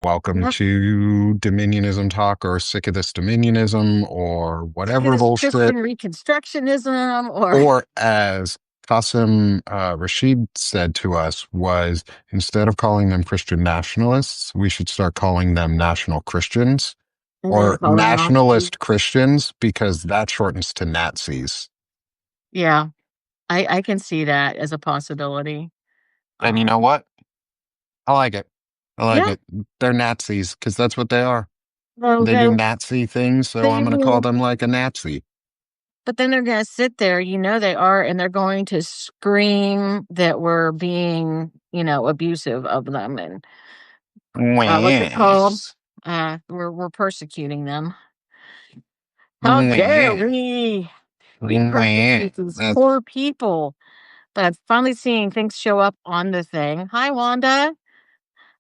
Welcome Yep. to Dominionism Talk or Sick of This Dominionism or It whatever is bullshit. Christian Reconstructionism or Or as Qasim Rashid said to us was instead of calling them Christian nationalists, we should start calling them national Christians and then or call them Nazis. nationalist Christians because that shortens to Nazis. Yeah, I can see that as a possibility. And you Um, know what? I like it. I like yeah, it. They're Nazis because that's what they are. so They do Nazi things, so they I'm going to call will, them like a Nazi. but then they're going to sit there, they are, and they're going to scream that we're being, abusive of them and what's it called? Yes. We're persecuting them. How dare Yes. we Yes. persecute these poor people? But I'm finally seeing things show up on the thing. Hi, Wanda.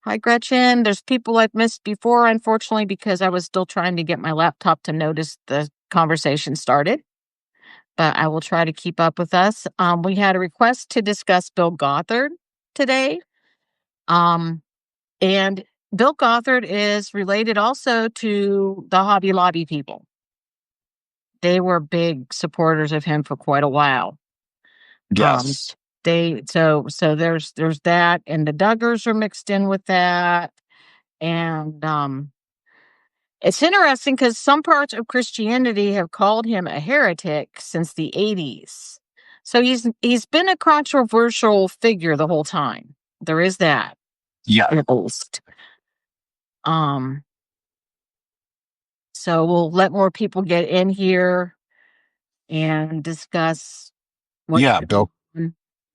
Hi, Gretchen. There's people I've missed before, unfortunately, because I was still trying to get my laptop to notice the conversation started. But I will try to keep up with us. We had a request to discuss Bill Gothard today. Um, and Bill Gothard is related also to the Hobby Lobby people. They were big supporters of him for quite a while. Um, Yes. there's that, and the Duggars are mixed in with that. And it's interesting because some parts of Christianity have called him a heretic since the 80s. So he's been a controversial figure the whole time. There is that, Yeah. at least. Um, so we'll let more people get in here and discuss what's Yeah. going Bill on.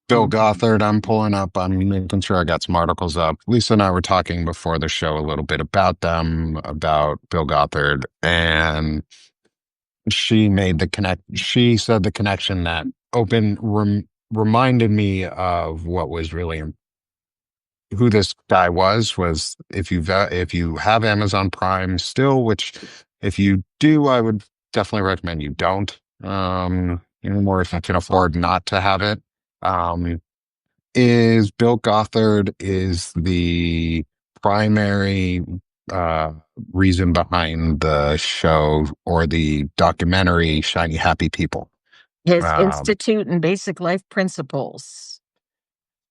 Bill Mhm. Gothard, I'm pulling up. I'm making sure I got some articles up. Lisa and I were talking before the show a little bit about them, about Bill Gothard, and she made the connect. She said the connection that reminded me of what was really who this guy was if you have Amazon Prime still, which if you do, I would definitely recommend you don't. Anymore if you can afford not to have it. Is Bill Gothard is the primary uh reason behind the show or the documentary Shiny Happy People. His Um, Institute and Basic Life Principles.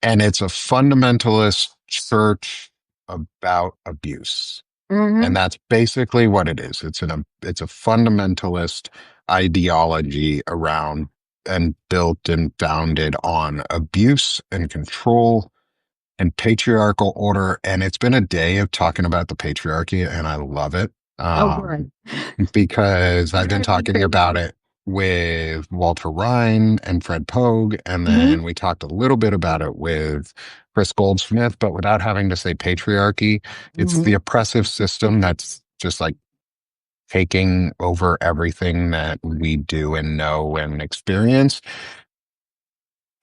and it's a fundamentalist church about abuse. Hmm. And that's basically what it is. It's a fundamentalist ideology around and built and founded on abuse and control and patriarchal order. And it's been a day of talking about the patriarchy, and I love it. Oh, Um, good. because I've been talking about it with Walter Ryan and Fred Pogue, and Hmm. then we talked a little bit about it with Chris Goldsmith, but without having to say patriarchy. It's the Hmm. oppressive system that's just like taking over everything that we do and know and experience.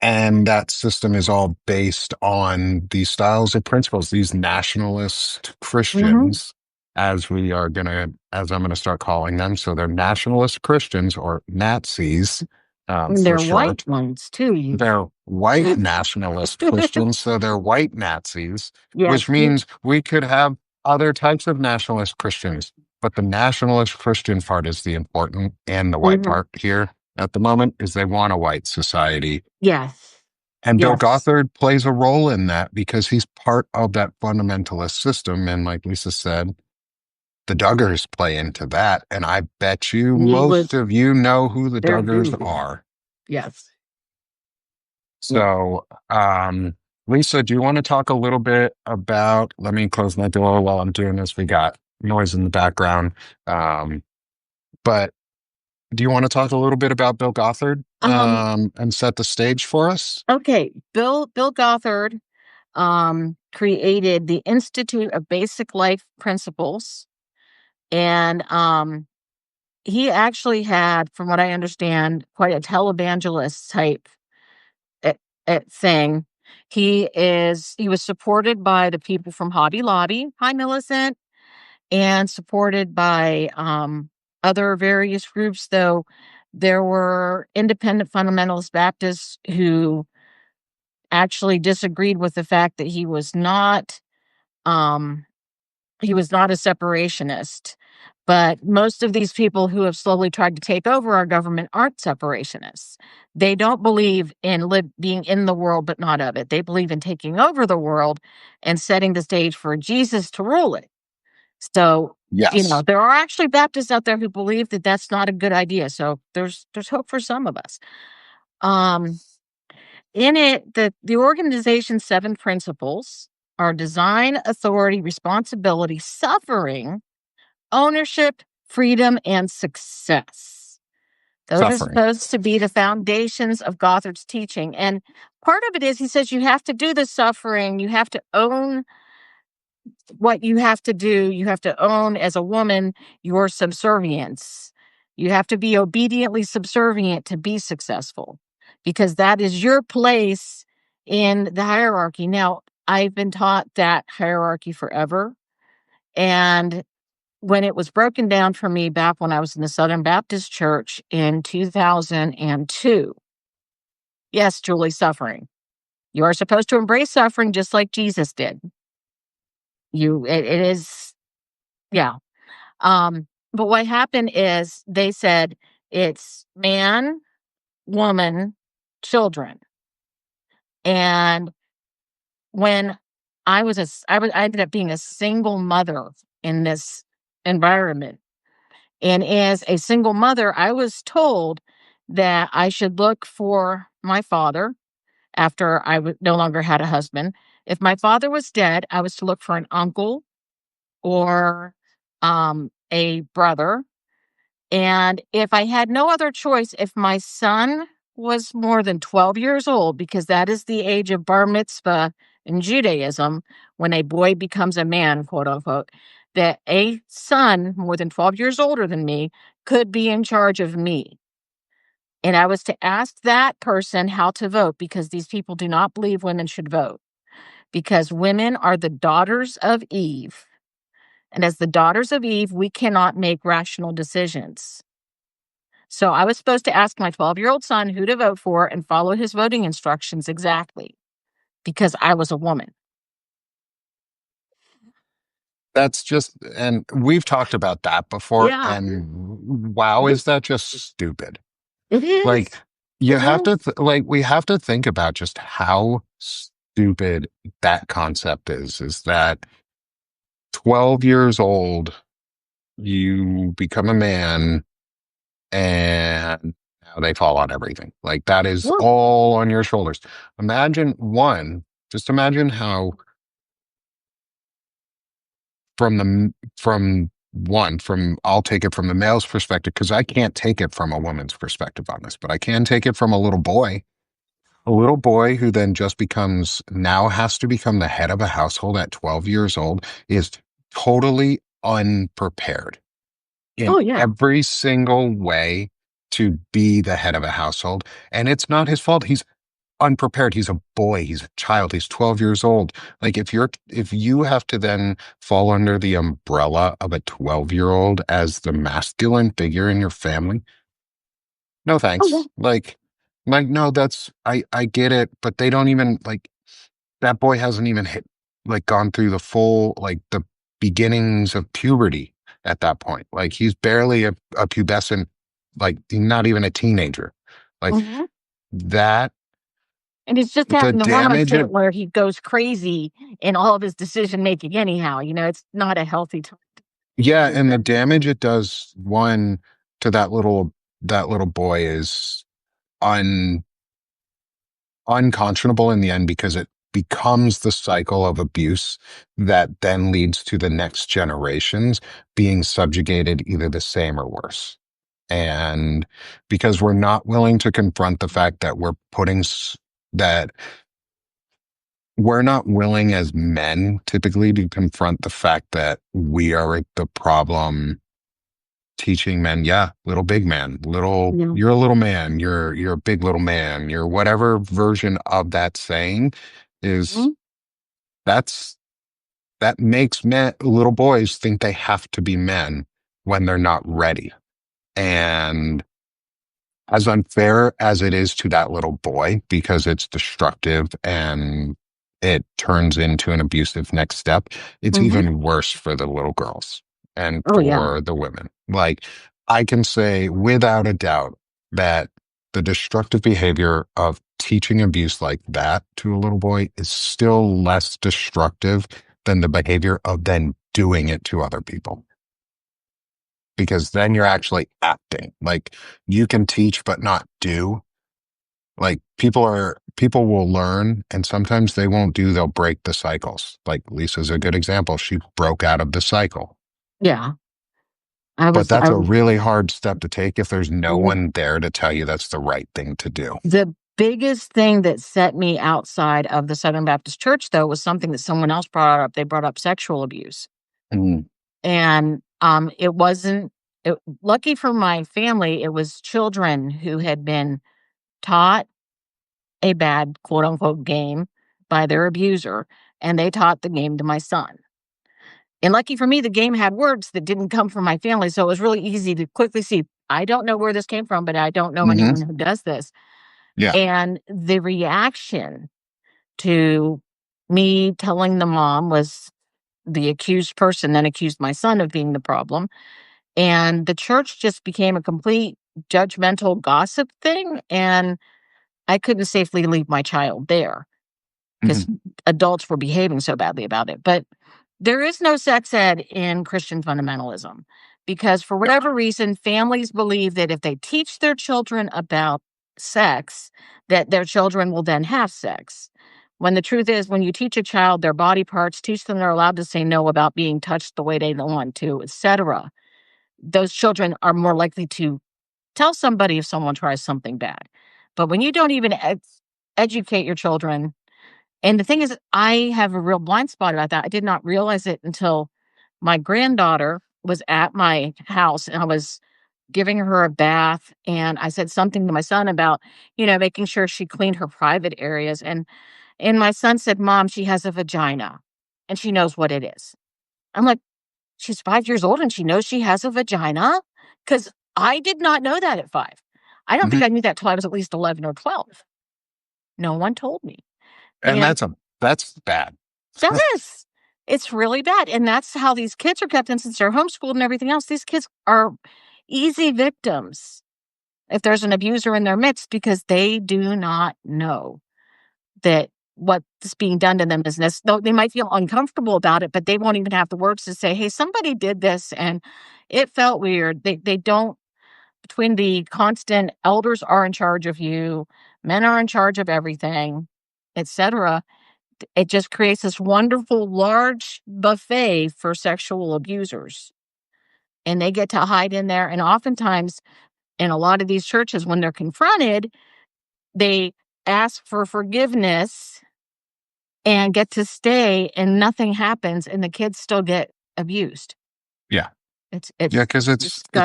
And that system is all based on these styles of principles, these nationalist Hmm. Christians, as I'm gonna start calling them. So they're nationalist Christians or Nazis, And for they're white short. ones too. They're white nationalist Christians, so they're white Nazis, Yes. which means we could have other types of nationalist Christians. But the nationalist Christian part is the important, and the white Hmm. part here at the moment is they want a white society, Yes. and Bill Yes. Gothard plays a role in that because he's part of that fundamentalist system. And like Lisa said, the Duggars play into that. And I bet you He most was of you know who the their Duggars dude. are. Yes. Yeah. So, Lisa, do you want to talk a little bit about? Let me close my door while I'm doing this. We got noise in the background. Um, but do you want to talk a little bit about Bill Gothard Um. and set the stage for us? Okay. Bill Gothard created the Institute of Basic Life Principles, and he actually had, from what I understand, quite a televangelist type eh, thing. He was supported by the people from Hobby Lobby. Hi, Millicent. And supported by other various groups, though there were independent fundamentalist Baptists who actually disagreed with the fact that he was not um, He was not a separationist. But most of these people who have slowly tried to take over our government aren't separationists. They don't believe in being in the world but not of it. They believe in taking over the world and setting the stage for Jesus to rule it. So, Yes. there are actually Baptists out there who believe that that's not a good idea. So there's hope for some of us. Um, in it, the organization's 7 principles are design, authority, responsibility, suffering, ownership, freedom, and success. Those are Suffering. supposed to be the foundations of Gothard's teaching. And part of it is he says you have to do the suffering, you have to own what you have to do. You have to own, as a woman, your subservience. You have to be obediently subservient to be successful because that is your place in the hierarchy. Now, I've been taught that hierarchy forever. And when it was broken down for me back when I was in the Southern Baptist Church in 2002, yes, Julie, suffering. You are supposed to embrace suffering just like Jesus did. It is, yeah. But what happened is they said it's man, woman, children. And when I ended up being a single mother in this environment. And as a single mother, I was told that I should look for my father after no longer had a husband. If my father was dead, I was to look for an uncle or a brother. And if I had no other choice, if my son was more than 12 years old, because that is the age of bar mitzvah in Judaism, when a boy becomes a man, quote unquote, that a son more than 12 years older than me could be in charge of me. And I was to ask that person how to vote because these people do not believe women should vote because women are the daughters of Eve. And as the daughters of Eve, we cannot make rational decisions. So I was supposed to ask my 12-year-old son who to vote for and follow his voting instructions exactly because I was a woman. That's just, and we've talked about that before. Yeah, And wow, is that just stupid? it is. Like, you It have to, is. like, we have to think about just how stupid that concept is that 12 years old, you become a man and now they fall on everything. Like, that is Well, all on your shoulders. Just imagine how from I'll take it from the male's perspective because I can't take it from a woman's perspective on this, but I can take it from a little boy who then just now has to become the head of a household at 12 years old is totally unprepared in oh, yeah. every single way to be the head of a household. And it's not his fault. He's unprepared. He's a boy. He's a child. He's 12 years old. Like, if you have to then fall under the umbrella of a 12-year-old as the masculine figure in your family, no Oh, yeah. thanks. Like, no, I get it, but they don't even like that boy hasn't even gone through the full, like, the beginnings of puberty at that point. Like, he's barely a pubescent, like, not even a teenager. Like, Mhm. that, And he's just the having the hormone damage state it, where he goes crazy in all of his decision making anyhow. It's not a healthy time yeah, to do and the that. damage it does, one, to that little boy is un unconscionable in the end because it becomes the cycle of abuse that then leads to the next generations being subjugated either the same or worse. And because we're not willing to confront the fact that that we're not willing as men typically to confront the fact that we are the problem teaching men, yeah, little big man, Yeah. you're a little man, you're a big little man, you're whatever version of that saying is Mhm. that's that makes little boys think they have to be men when they're not ready. And as unfair as it is to that little boy, because it's destructive and it turns into an abusive next step, it's Mhm. even worse for the little girls and Oh, yeah. for the women. Like, I can say without a doubt that the destructive behavior of teaching abuse like that to a little boy is still less destructive than the behavior of then doing it to other people. Because then you're actually acting. Like, you can teach but not do. Like, people will learn and sometimes they won't do, they'll break the cycles. Like, Lisa's a good example. She broke out of the cycle. Yeah. But that's I a was really hard step to take if there's no w one there to tell you that's the right thing to do. the biggest thing that set me outside of the Southern Baptist Church, though, was something that someone else brought up. They brought up sexual abuse, Mm, and, it wasn't it lucky for my family, it was children who had been taught a bad, quote, unquote, "game" by their abuser, and they taught the game to my son. And lucky for me, the game had words that didn't come from my family, so it was really easy to quickly see, I don't know where this came from, but I don't know hmm anyone who does this. Yeah. And the reaction to me telling the mom was the accused person then accused my son of being the problem. And the church just became a complete judgmental gossip thing. And I couldn't safely leave my child there hmm because adults were behaving so badly about it. But there is no sex ed in Christian fundamentalism because, for Yep. whatever reason, families believe that if they teach their children about sex, that their children will then have sex. When the truth is, when you teach a child their body parts, teach them they're allowed to say no about being touched the way they don't want to, etc., those children are more likely to tell somebody if someone tries something bad. But when you don't even educate your children, and the thing is, I have a real blind spot about that. I did not realize it until my granddaughter was at my house and I was giving her a bath. And I said something to my son about, making sure she cleaned her private areas. And my son said, "Mom, she has a vagina and she knows what it is." I'm like, "She's 5 years old and she knows she has a vagina?" Because I did not know that at 5. I don't think hmm I knew that till I was at least 11 or 12. No one told me. And And that's bad. Does. It's really bad, and that's how these kids are kept, and since they're homeschooled and everything else, these kids are easy victims if there's an abuser in their midst because they do not know that what's being done to them is though they might feel uncomfortable about it, but they won't even have the words to say, "Hey, somebody did this, and it felt weird." They don't between the constant elders are in charge of you, men are in charge of everything, etcetera. It just creates this wonderful large buffet for sexual abusers, and they get to hide in there, and oftentimes, in a lot of these churches, when they're confronted, they ask for forgiveness and get to stay, and nothing happens, and the kids still get abused. Yeah. Yeah, It's because disgusting.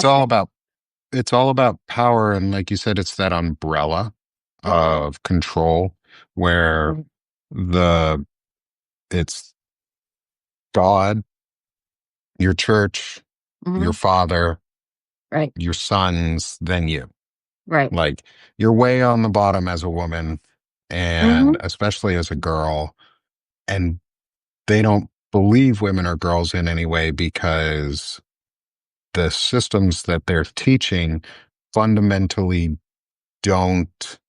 it's all about power, and like you said, it's that umbrella Mhm, of control where mhm, the it's God, your church, your mhm. father, Right, your sons, then you. right. Like, you're way on the bottom as a woman, and Mhm, especially as a girl, and they don't believe women or girls in any way because the systems that they're teaching fundamentally don't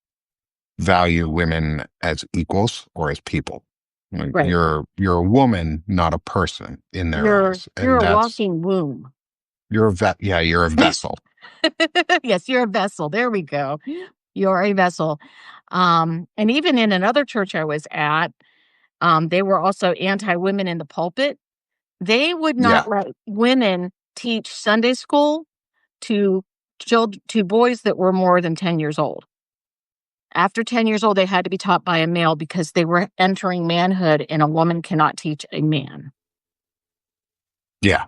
value women as equals or as people. Like, right. you're a woman, not a person in their eyes, You're and a that's walking womb. yeah, you're a vessel. Yes, you're a vessel, there we go. You're a vessel. And even in another church I was at, they were also anti-women in the pulpit. They would not Yeah, let women teach Sunday school to to boys that were more than 10 years old. After 10 years old, they had to be taught by a male because they were entering manhood, and a woman cannot teach a man. yeah,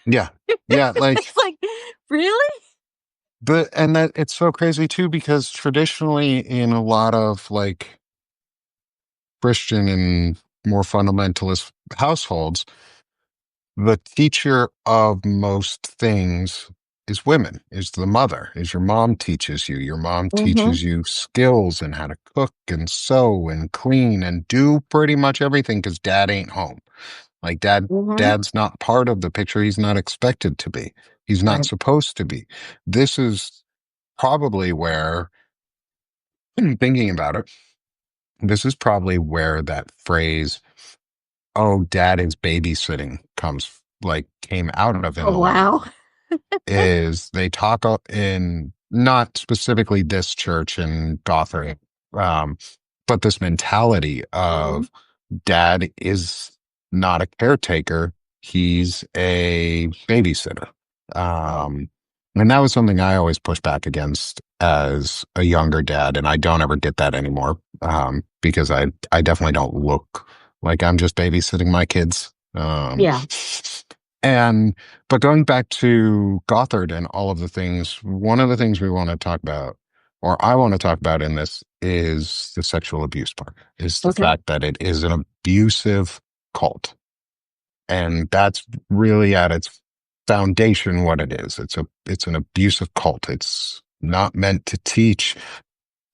yeah, yeah. Like, It's like, really? but and that it's so crazy too because traditionally in a lot of like Christian and more fundamentalist households, the teacher of most things is women, is the mother, is your mom teaches you. Your mom Mhm. teaches you skills and how to cook and sew and clean and do pretty much everything because dad ain't home. Like Mhm. dad's not part of the picture. He's not expected to be. He's not Right. supposed to be. This is probably where, thinking about it, this is probably where that phrase, "Oh, dad is babysitting," came out of in Oh, the long wow. run. Is they talk in not specifically this church in Gotham, um, but this mentality Mhm. of dad is not a caretaker, he's a babysitter. Um, and that was something I always pushed back against as a younger dad, and I don't ever get that anymore, because I definitely don't look like I'm just babysitting my kids. Yeah. And but going back to Gothard and all of the things, one of the things we want to talk about, or I want to talk about in this, is the sexual abuse part, is the Okay. fact that it is an abusive cult. And that's really at its foundation what it is. It's an abusive cult. It's not meant to teach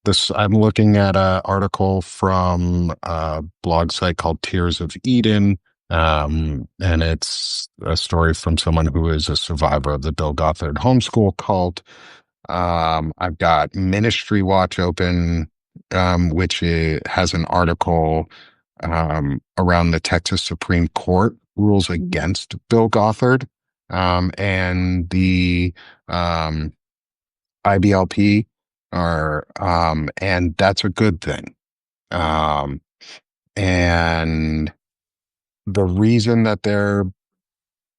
this. I'm looking at an article from a blog site called Tears of Eden. And it's a story from someone who is a survivor of the Bill Gothard homeschool cult. I've got Ministry Watch open, which has an article around the Texas Supreme Court rules Mhm. against Bill Gothard, and the um, IBLP and that's a good thing. Um, and the reason that they're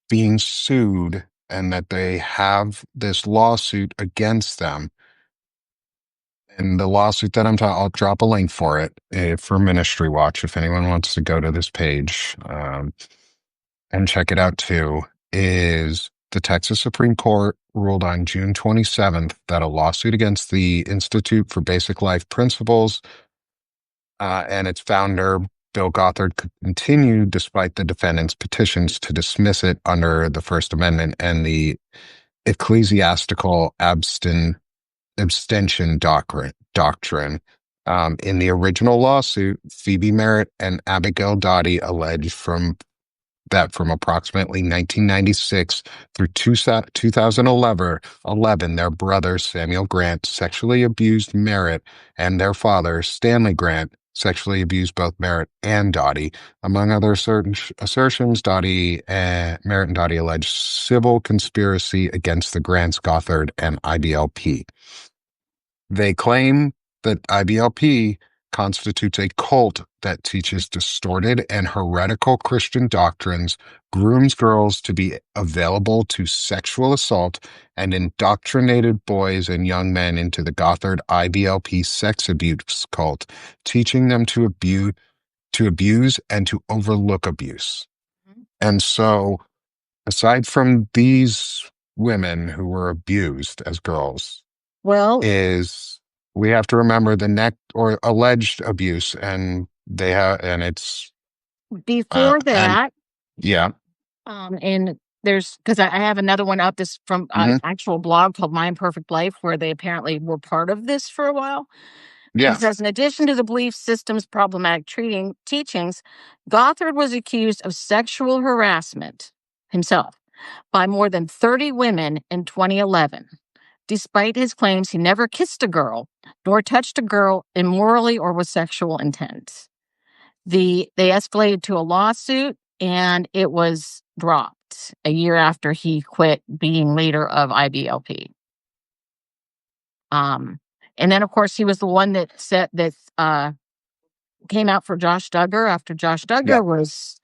being sued and that they have this lawsuit against them, and the lawsuit that I'll drop a link for it for Ministry Watch if anyone wants to go to this page and check it out too, is the Texas Supreme Court ruled on June 27th that a lawsuit against the Institute for Basic Life Principles and its founder, Bill Gothard, could continue despite the defendant's petitions to dismiss it under the First Amendment and the ecclesiastical abstention doctrine. In the original lawsuit, Phoebe Merritt and Abigail Dottie alleged from approximately 1996 through 2011, their brother Samuel Grant sexually abused Merritt, and their father Stanley Grant sexually abused both Merritt and Dottie. Among other assertions, Merritt and Dottie alleged civil conspiracy against the Grants, Gothard, and IBLP. They claim that IBLP constitutes a cult that teaches distorted and heretical Christian doctrines, grooms girls to be available to sexual assault, and indoctrinated boys and young men into the Gothard IBLP sex abuse cult, teaching them to abuse and to overlook abuse. Mhm. And so, aside from these women who were abused as girls, Well, is we have to remember the neck or alleged abuse, and they have, and it's, before and that, yeah, and there's because I have another one up this from an hmm actual blog called My Imperfect Life, where they apparently were part of this for a while. It yeah, says, in addition to the belief system's problematic treating teachings, Gothard was accused of sexual harassment himself by more than 30 women in 2011, despite his claims he never kissed a girl nor touched a girl immorally or with sexual intent. They escalated to a lawsuit and it was dropped a year after he quit being leader of IBLP. Um, and then of course he was the one that said that came out for Josh Duggar after Josh yeah. Duggar was,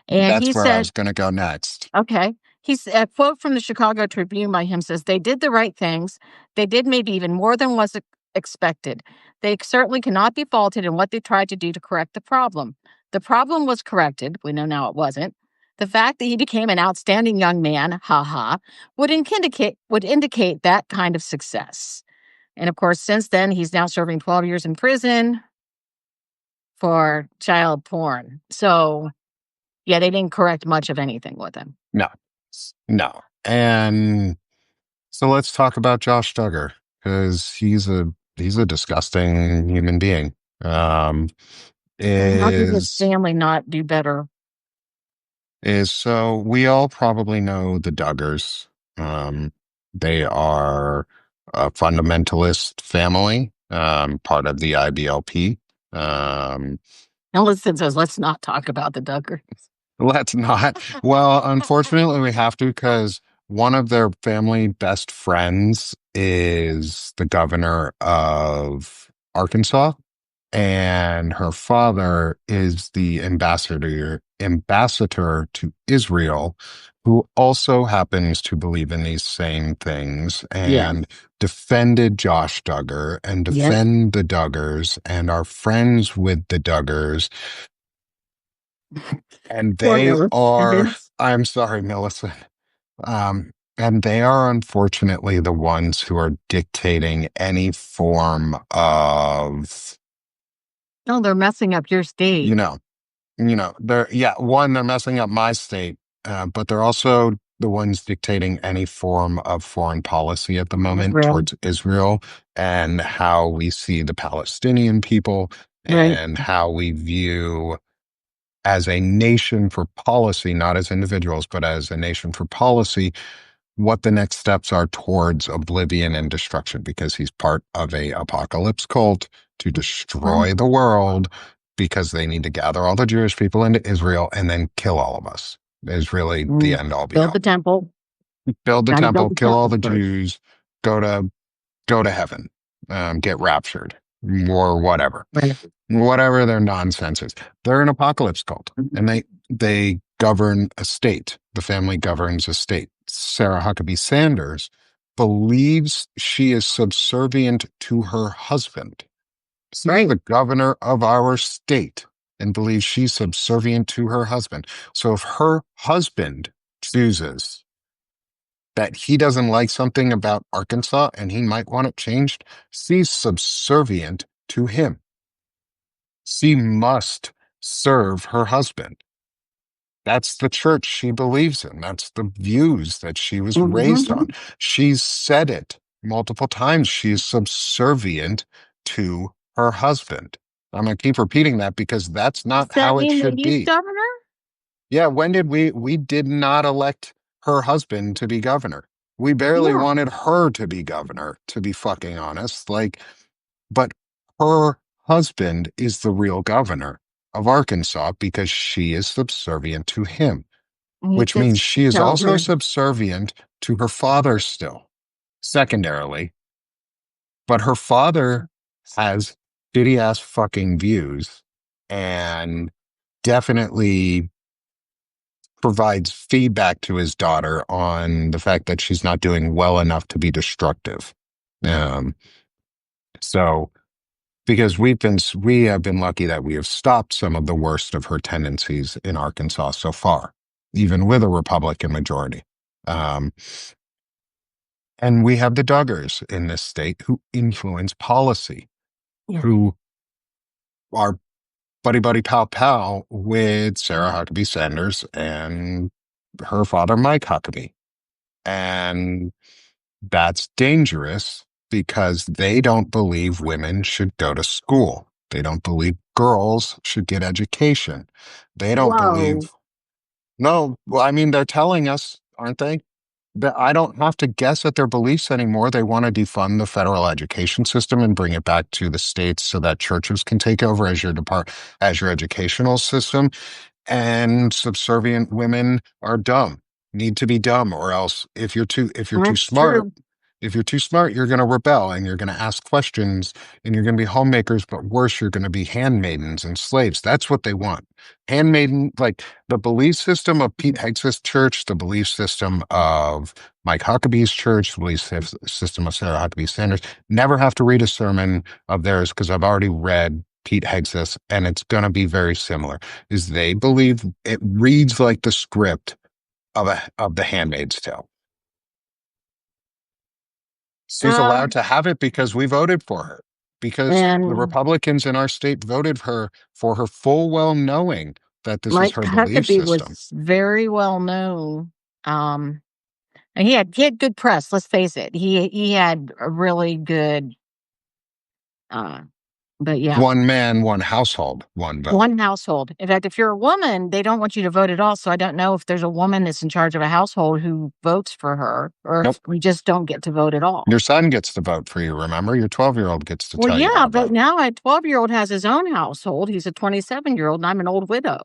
and he That's where I said, was going to go next. okay. He's a quote from the Chicago Tribune by him says, they did the right things. They did maybe even more than was expected. They certainly cannot be faulted in what they tried to do to correct the problem. The problem was corrected. We know now it wasn't. The fact that he became an outstanding young man, haha, would indicate that kind of success. And of course, since then, he's now serving 12 years in prison for child porn. So, yeah, they didn't correct much of anything with him. No, no. And So let's talk about Josh Duggar because he's a disgusting human being. Um, How did his is family not do better? is so we all probably know the Duggars. Um, they are a fundamentalist family, part of the IBLP. Um, Millicent says, let's not talk about the Duggars. let's not. Well, unfortunately, we have to because one of their family best friends is the governor of Arkansas, and her father is the ambassador to Israel, who also happens to believe in these same things Yes. and defended Josh Duggar and Yes. defend the Duggars and are friends with the Duggars. And Poor they are, Millicent. I'm sorry, Millicent. And they are unfortunately the ones who are dictating any form of, No, they're messing up your you state. know, they're, yeah, one, they're messing up my state, but they're also the ones dictating any form of foreign policy at the moment Israel. towards Israel and how we see the Palestinian people Right. and how we view as a nation for policy, not as individuals, but as a nation for policy, what the next steps are towards oblivion and destruction, because he's part of a apocalypse cult to Well, destroy the world because they need to gather all the Jewish people into Israel and then kill all of us is really the end all be build the all. temple. Build the Got to build temple, the kill all temple the first. Jews, go to go to heaven, get raptured, or whatever. Right. Whatever their nonsense is. They're an apocalypse cult, and they govern a state. The family governs a state. Sarah Huckabee Sanders believes she is subservient to her husband. She's Right. the governor of our state and believes she's subservient to her husband. So if her husband chooses that he doesn't like something about Arkansas and he might want it changed, she's subservient to him. She must serve her husband. That's the church she believes in. That's the views that she was raised on. Mhm. She's said it multiple times. She's subservient to her husband. I'm going to keep repeating that because that's Does not that how it mean that should he's be. governor? Yeah, when did we did not elect her husband to be governor. We barely Yeah. wanted her to be governor, to be fucking honest. Like, but her husband is the real governor of Arkansas because she is subservient to him, And he which means gets to she is tell also her. subservient to her father still, secondarily. But her father has shitty ass fucking views and definitely provides feedback to his daughter on the fact that she's not doing well enough to be destructive. Um, so because we have been lucky that we have stopped some of the worst of her tendencies in Arkansas so far, even with a Republican majority. Um, and we have the Duggars in this state who influence policy, Yeah. who are buddy buddy pal pal with Sarah Huckabee Sanders and her father Mike Huckabee. And that's dangerous because they don't believe women should go to school. They don't believe girls should get education. They don't Whoa. believe, no, well, I mean, they're telling us, aren't they? That I don't have to guess at their beliefs anymore. They want to defund the federal education system and bring it back to the states so that churches can take over as as your educational system. And subservient women are dumb, need to be dumb, or else if you're too That's smart, true. you're going to rebel and you're going to ask questions and you're going to be homemakers, but worse, you're going to be handmaidens and slaves. That's what they want. Handmaiden, like the belief system of Pete Hegseth's church, the belief system of Mike Huckabee's church, the belief system of Sarah Huckabee Sanders. Never have to read a sermon of theirs because I've already read Pete Hegseth, and it's going to be very similar. Is they believe it reads like the script of the Handmaid's Tale. She's allowed Um, to have it because we voted for her. Because the and Republicans in our state voted for her full well knowing that this is Mike her belief Huckabee system. was very well known. Um, And he had good press, let's face it. He had a really good, uh but yeah, One man, one household, one vote. one household. In fact, if you're a woman, they don't want you to vote at all, so I don't know if there's a woman that's in charge of a household who votes for her, or Nope. if we just don't get to vote at all. Your son gets to vote for you, remember? Your 12-year-old gets to Well, tell you how yeah, to but vote. now a 12-year-old has his own household. He's a 27-year-old, and I'm an old widow.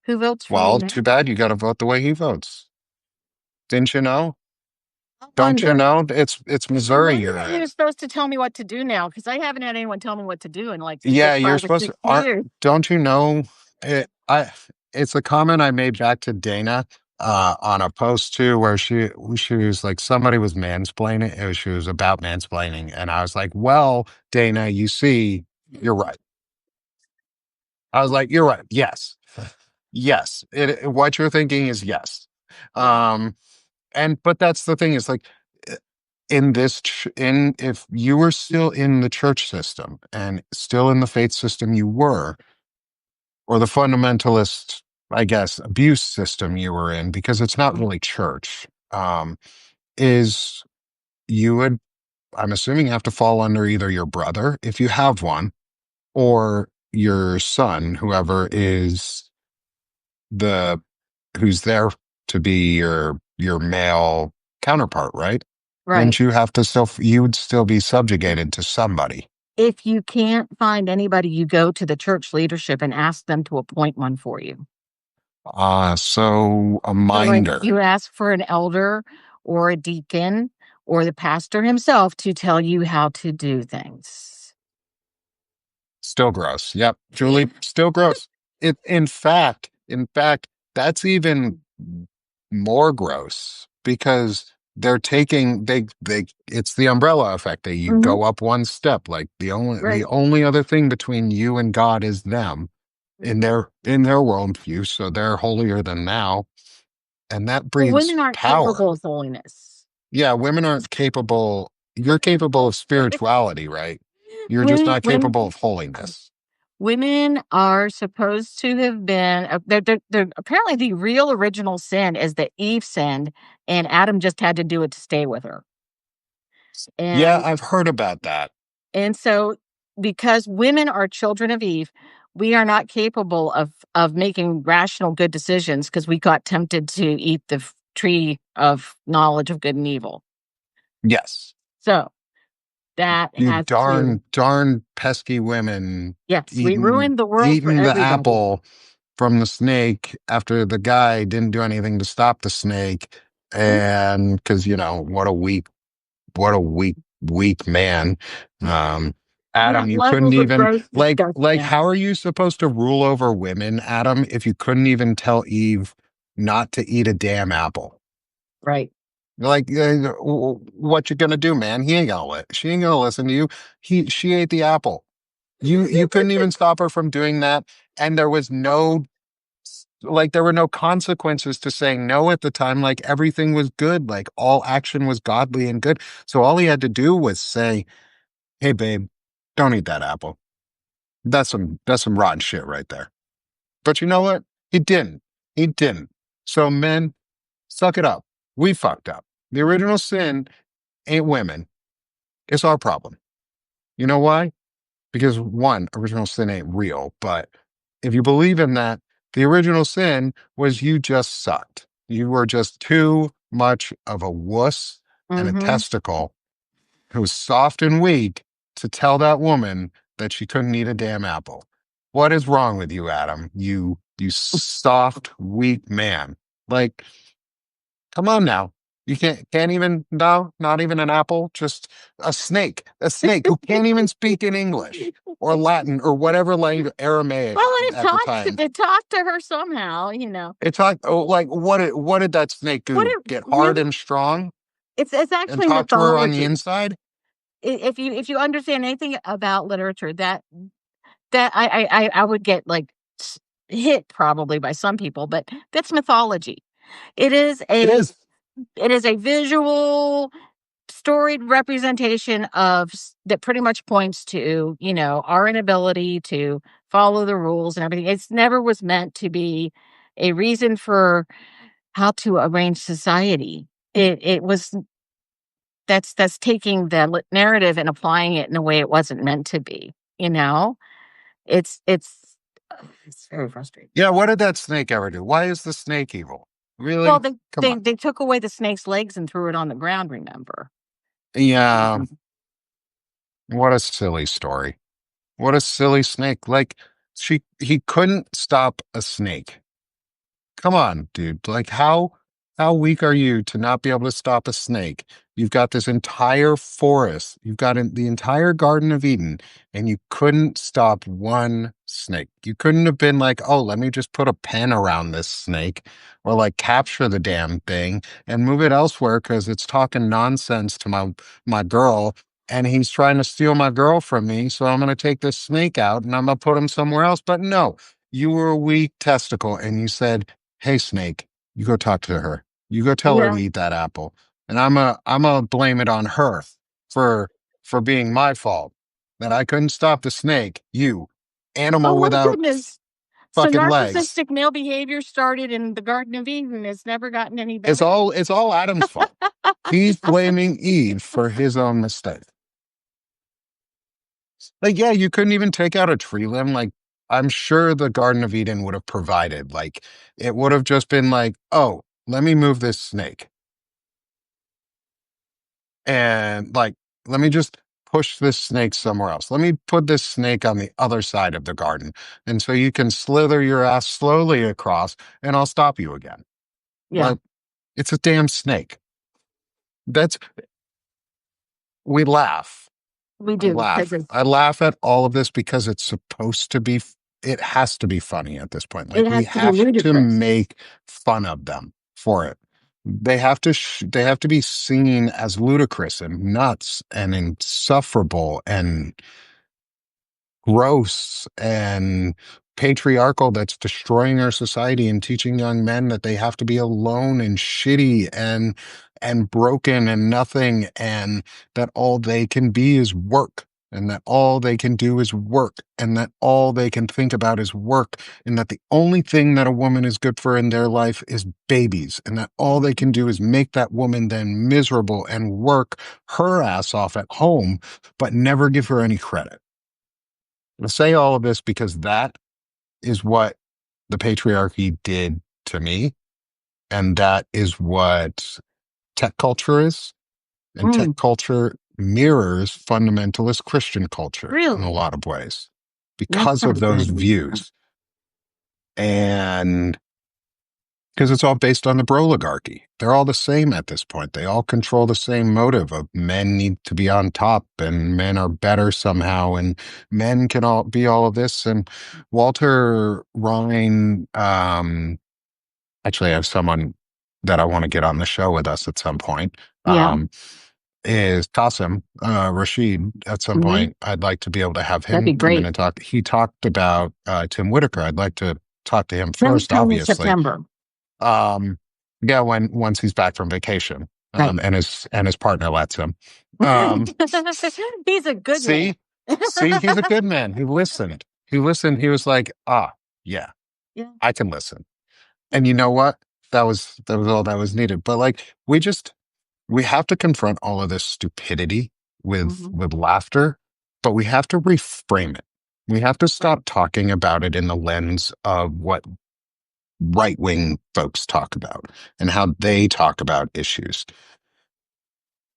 Who votes for me Well, now? too bad you got to vote the way he votes. Didn't you know? I Don't you wonder. know? It's I Missouri wonder you're in. who's supposed to tell me what to do now, because I haven't had anyone tell me what to do in like a Yeah, good you're 5 or supposed to 6 aren't years. don't you know it's a comment I made back to Dana on a post too where she was like somebody was mansplaining. She was about mansplaining and I was like, "Well, Dana, you see, you're right." I was like, "You're right. Yes. Yes. What you're thinking is yes." Um and but that's the thing is like uh, in in if you were still in the church system and still in the faith system you were or the fundamentalist, I guess, abuse system you were in, because it's not really church, is you would, I'm assuming, have to fall under either your brother, if you have one, or your son, whoever is the who's there to be your male counterpart, right? Right. Wouldn't you have to still, you would still be subjugated to somebody? If you can't find anybody, you go to the church leadership and ask them to appoint one for you. So a So, like, minder. you ask for an elder or a deacon or the pastor himself to tell you how to do things. Still gross. Yep. Julie, still gross. In fact, that's even more gross because they're taking it's the umbrella effect. They you Mhm. go up one step. Like the Right. only other thing between you and God is them in their worldview. So they're holier than thou. And that Well, breeds women aren't power. capable of holiness. Yeah, women aren't capable. You're capable of spirituality, right? You're just Women not women capable of holiness. women are supposed to have been, they're apparently the real original sin is that Eve sinned, and Adam just had to do it to stay with her. Yeah, And I've heard about that. so because women are children of Eve, we are not capable of making rational good decisions because we got tempted to eat the tree of knowledge of good and evil. Yes. So that You has to, darn pesky women yes, we eating ruined the world for eating the everybody. apple from the snake after the guy didn't do anything to stop the snake. Mhm. And because, what a weak man. That Adam, you couldn't level of even gross like disgusting. how are you supposed to rule over women, Adam, if you couldn't even tell Eve not to eat a damn apple? Right. Like, what you gonna do, man? She ain't gonna listen to you. She ate the apple. You couldn't even stop her from doing that, and there were no consequences to saying no at the time. Like everything was good. Like all action was godly and good. So all he had to do was say, "Hey, babe, don't eat that apple. That's some rotten shit right there." But you know what? He didn't. He didn't. So men, suck it up. We fucked up. The original sin ain't women. It's our problem. You know why? Because one, original sin ain't real. But if you believe in that, the original sin was you just sucked. You were just too much of a wuss and a Mhm. testicle who was soft and weak to tell that woman that she couldn't eat a damn apple. What is wrong with you, Adam? You soft, weak man. Like, come on now. You can't even no, not even an apple, just a snake who can't even speak in English or Latin or whatever language Aramaic Well, and at the time. it talked to her somehow, you know. It's like oh, like what did that snake What do? it Get hard women and strong it's and actually talk to her on the mythology. inside? If you understand anything about literature, that I would get, like, s hit probably by some people, but that's mythology. It is It a is. visual, storied representation of that pretty much points to, our inability to follow the rules and everything. It's never was meant to be a reason for how to arrange society. it was that's taking the narrative and applying it in a way it wasn't meant to be, you know? It's very frustrating. Yeah, what did that snake ever do? Why is the snake evil? Well, Really? Come on. they took away the snake's legs and threw it on the ground, remember? Yeah, Mhm. what a silly story. What a silly snake. Like he couldn't stop a snake. Come on, dude. Like how weak are you to not be able to stop a snake? You've got this entire forest. You've got the entire Garden of Eden, and you couldn't stop one snake. You couldn't have been like, "Oh, let me just put a pen around this snake or like capture the damn thing and move it elsewhere because it's talking nonsense to my girl and he's trying to steal my girl from me, so I'm going to take this snake out and I'm going to put him somewhere else." But no, you were a weak testicle and you said, "Hey, snake, you go talk to her. You go tell her to Yeah. eat that apple." And I'm a blame it on her for for being my fault that I couldn't stop the snake. You Oh animal my without goodness. So fucking legs. narcissistic male behavior started in the Garden of Eden. It's never gotten any It's better. all Adam's fault. He's blaming Eve for his own mistake. Like, yeah, you couldn't even take out a tree limb. Like, I'm sure the Garden of Eden would have provided. Like, it would have just been like, oh, let me move this snake. And like, let me just push this snake somewhere else. Let me put this snake on the other side of the garden. And so you can slither your ass slowly across and I'll stop you again. Yeah, But it's a damn snake. That's, we laugh. we I do because laugh. I laugh at all of this because it's supposed to be, it has to be funny at this point. it Like we has to be have to ludicrous. make fun of them for it. They have to be seen as ludicrous and nuts and insufferable and gross and patriarchal that's destroying our society and teaching young men that they have to be alone and shitty and broken and nothing and that all they can be is work and that all they can do is work and that all they can think about is work and that the only thing that a woman is good for in their life is babies and that all they can do is make that woman then miserable and work her ass off at home but never give her any credit. I say all of this because that is what the patriarchy did to me. And that is what tech culture is. And tech Mm, culture mirrors fundamentalist Christian culture in a really? lot of ways That's because of not those good. views. And because it's all based on the broligarchy. They're all the same at this point. They all control the same motive of men need to be on top and men are better somehow and men can all be all of this. And Walter Rhine, actually I have someone that I want to get on the show with us at some point. Yeah. Is Qasim Rashid at some Hmm. point. I'd like to be able to have That'd be him come in great. and talk. He talked about Tim Whitaker. I'd like to talk to him That was first, coming in obviously. September. Um, yeah, when once he's back from vacation, Right. and his partner lets him. Um, He's a good man. see, see, he's a good man. He listened. He listened. He was like, ah, yeah, Yeah. I can listen. And you know what? That was all that was needed. But like, we have to confront all of this stupidity Hmm. with laughter, but we have to reframe it. We have to Right. stop talking about it in the lens of what right wing folks talk about and how they talk about issues.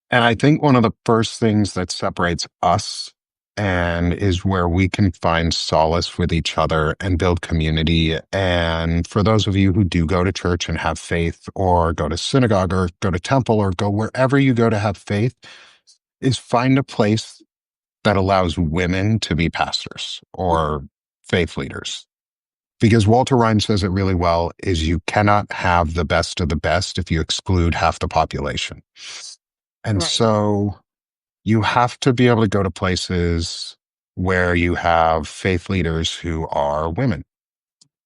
And I think one of the first things that separates us and is where we can find solace with each other and build community. And for those of you who do go to church and have faith, or go to synagogue, or go to temple, or go wherever you go to have faith, is find a place that allows women to be pastors or faith leaders. Because Walter Rhyne says it really well, is you cannot have the best of the best if you exclude half the population. And Right. so you have to be able to go to places where you have faith leaders who are women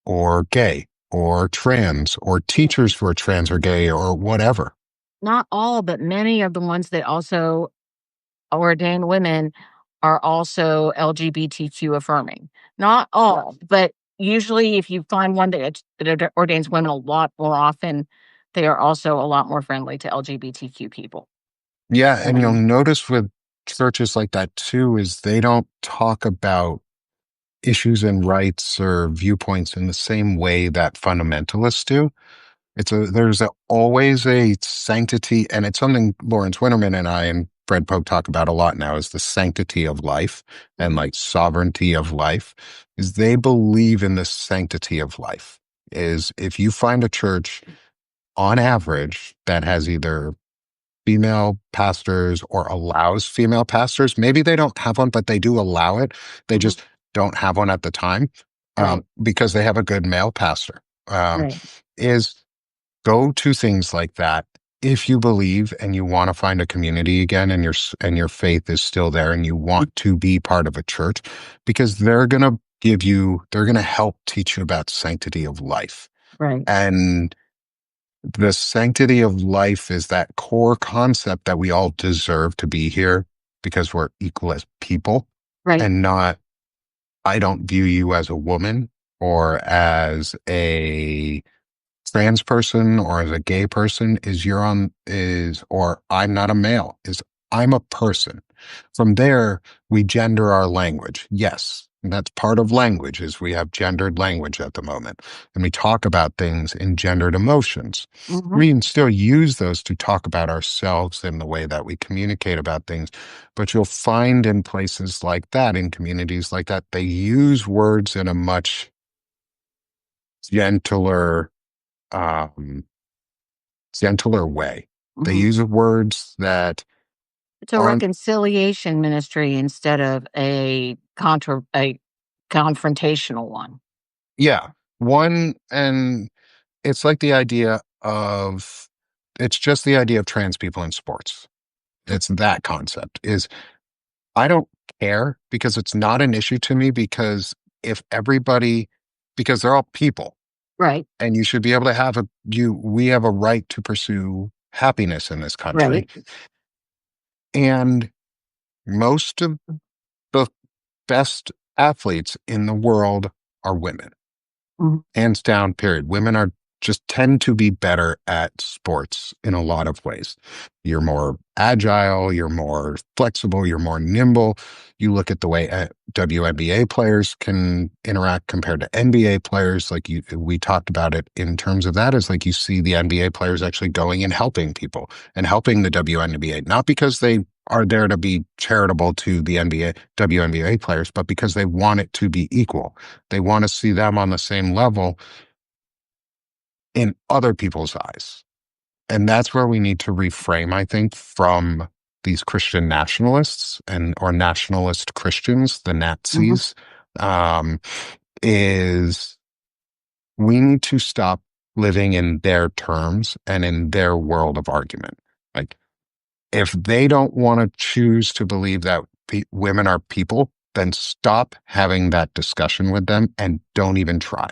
or gay or trans or teachers who are trans or gay or whatever. Not all, but many of the ones that also ordain women are also LGBTQ affirming. Not all, but usually if you find one that ordains women a lot more often they are also a lot more friendly to LGBTQ people. Yeah, and you'll Um, notice with churches like that too is they don't talk about issues and rights or viewpoints in the same way that fundamentalists do. Always a sanctity, and it's something Lawrence Winterman and I and Fred Pope talk about a lot now is the sanctity of life and mhm, like sovereignty of life, is they believe in the sanctity of life. Is if you find a church on average that has either female pastors or allows female pastors, maybe they don't have one, but they do allow it. They mhm, just don't have one at the time right, because they have a good male pastor. Um, right, is go to things like that if you believe and you want to find a community again and your faith is still there and you mm, want to be part of a church because they're going to help teach you about sanctity of life. right, And the sanctity of life is that core concept that we all deserve to be here because we're equal as people right, and not I don't view you as a woman or as a trans person or as a gay person or I'm not a male is I'm a person. From there, we gender our language. Yes, that's part of language is we have gendered language at the moment. And we talk about things in gendered emotions. mhm, We can still use those to talk about ourselves in the way that we communicate about things. But you'll find in places like that, in communities like that, they use words in a much gentler um, gentler way. They mhm. use words that It's a aren't, reconciliation ministry instead of a confrontational one. yeah, one, and it's like it's just the idea of trans people in sports. It's that concept is I don't care because it's not an issue to me because if everybody, because they're all people Right, and you should be able to we have a right to pursue happiness in this country. right, And most of the best athletes in the world are women, mhm, hands down, period. Women are just tend to be better at sports in a lot of ways. You're more agile, you're more flexible, you're more nimble. You look at the way WNBA players can interact compared to NBA players. We talked about it in terms of that is like you see the NBA players actually going and helping people and helping the WNBA, not because they are there to be charitable to the WNBA players, but because they want it to be equal. They want to see them on the same level in other people's eyes. And that's where we need to reframe, I think, from these Christian nationalists or nationalist Christians, the mhm, Nazis, um, is we need to stop living in their terms and in their world of argument. Like, if they don't want to choose to believe that women are people, then stop having that discussion with them and don't even try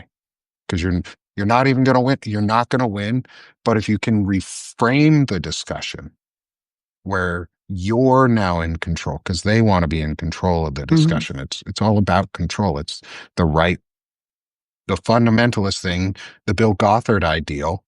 because you're not even going to win. You're not going to win. But if you can reframe the discussion where you're now in control, because they want to be in control of the mhm, discussion. It's all about control. It's the right, the fundamentalist thing, the Bill Gothard ideal,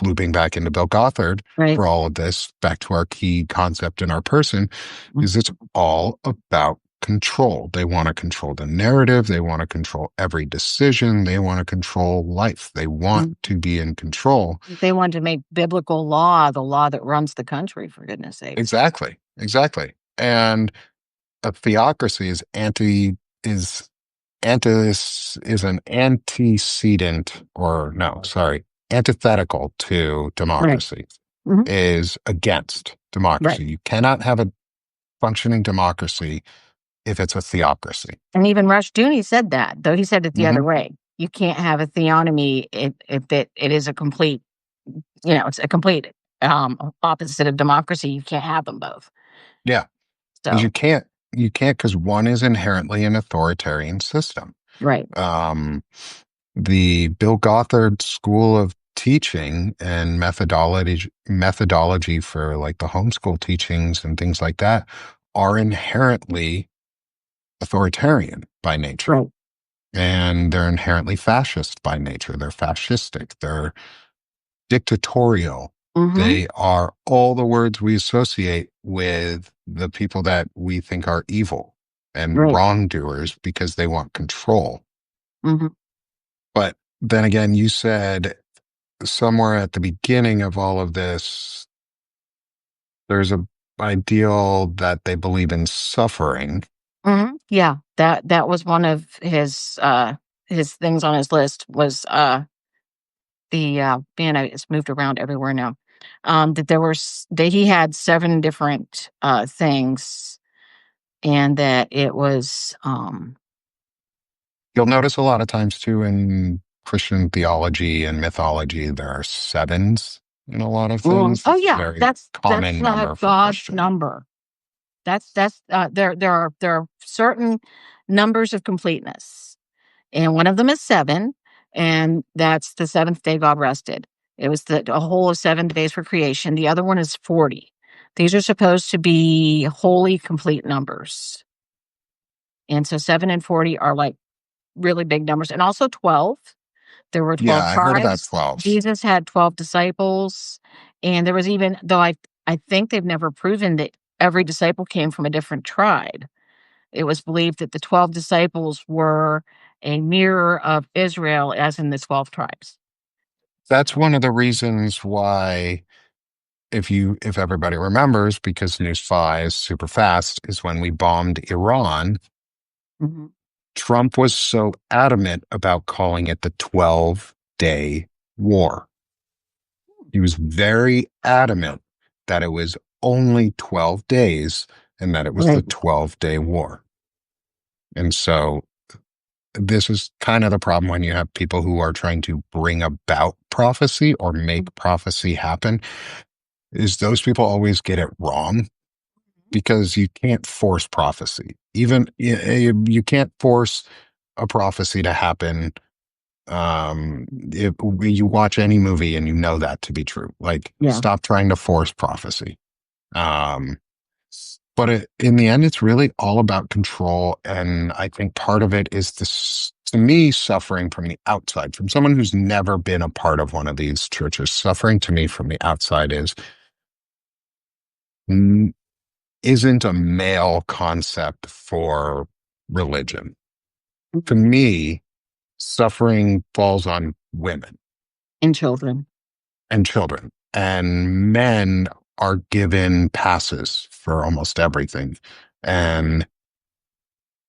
looping back into Bill Gothard right, for all of this, back to our key concept in our person, mm, is it's all about control. They want to control the narrative. They want to control every decision. They want to control life. They want mm. to be in control. They want to make biblical law the law that runs the country, for goodness sakes. Exactly. Exactly. And a theocracy is is an antecedent or no, sorry, antithetical to Right, democracy, mhm, is against right. democracy. You cannot have a functioning democracy if it's a theocracy. And even Rushdoony said that, though he said it the Hmm. other way. You can't have a theonomy if it is a complete, it's a complete, opposite of democracy. You can't have them both. Yeah, because So, you can't because one is inherently an authoritarian system. right, Um, the Bill Gothard School of Teaching and methodology for like the homeschool teachings and things like that are inherently authoritarian by nature. right, And they're inherently fascist by nature. They're fascistic. dictatorial. Mhm. They are all the words we associate with the people that we think are evil and Right. wrongdoers because they want control. Mhm. But then again, you said somewhere at the beginning of all of this, there's a ideal that they believe in suffering. Mhm. Yeah, that was one of his things on his list was, man, it's moved around everywhere now. That there were that he had 7 different, things, and that it was, You'll notice a lot of times too in Christian theology and mythology, there are sevens in a lot of things. oh, It's a yeah, very that's, common number for God's Christian. number. There are certain numbers of completeness, and one of them is 7, and that's the 7th day God rested. It was a whole of 7 days for creation. The other one is 40. These are supposed to be wholly complete numbers, and so 7 and 40 are, like, really big numbers, and also 12. There were Yeah, 12 I heard about tribes. 12. Jesus had 12 disciples, and there was even though I think they've never proven that every disciple came from a different tribe. It was believed that the 12 disciples were a mirror of Israel as in the 12 tribes. That's one of the reasons why, if everybody remembers, because News 5 is super fast, is when we bombed Iran, Mhm. Trump was so adamant about calling it the 12-day war. He was very adamant that it was only 12 days and that it was the Right. 12-day war. And so this is kind of the problem when you have people who are trying to bring about prophecy or make prophecy happen, is those people always get it wrong because you can't force prophecy. Even you can't force a prophecy to happen. If you watch any movie and you know that to be true, like Yeah. stop trying to force prophecy. Um, but in the end, it's really all about control. And I think part of it is this, to me, suffering from the outside, from someone who's never been a part of one of these churches. Suffering to me from the outside mm, isn't a male concept for religion. To Mhm. me, suffering falls on women And children. and children, and men are given passes for almost everything. And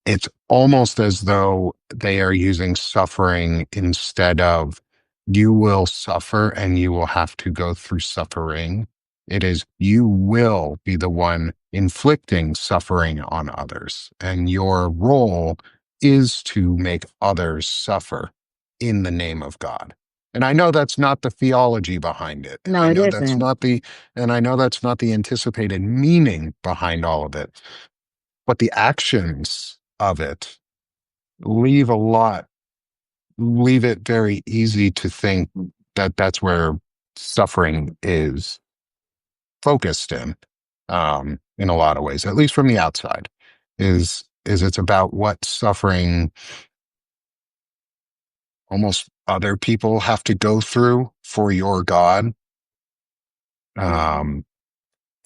it's almost as though they are using suffering instead of you will suffer and you will have to go through suffering. It is you will be the one inflicting suffering on others. And your role is to make others suffer in the name of God. And I know that's not the theology behind it. And No, I it know that's isn't. not the and I know that's not the anticipated meaning behind all of it. But the actions of it leave a lot, leave it very easy to think that that's where suffering is focused in a lot of ways, at least from the outside, is it's about what suffering almost other people have to go through for your God. Um,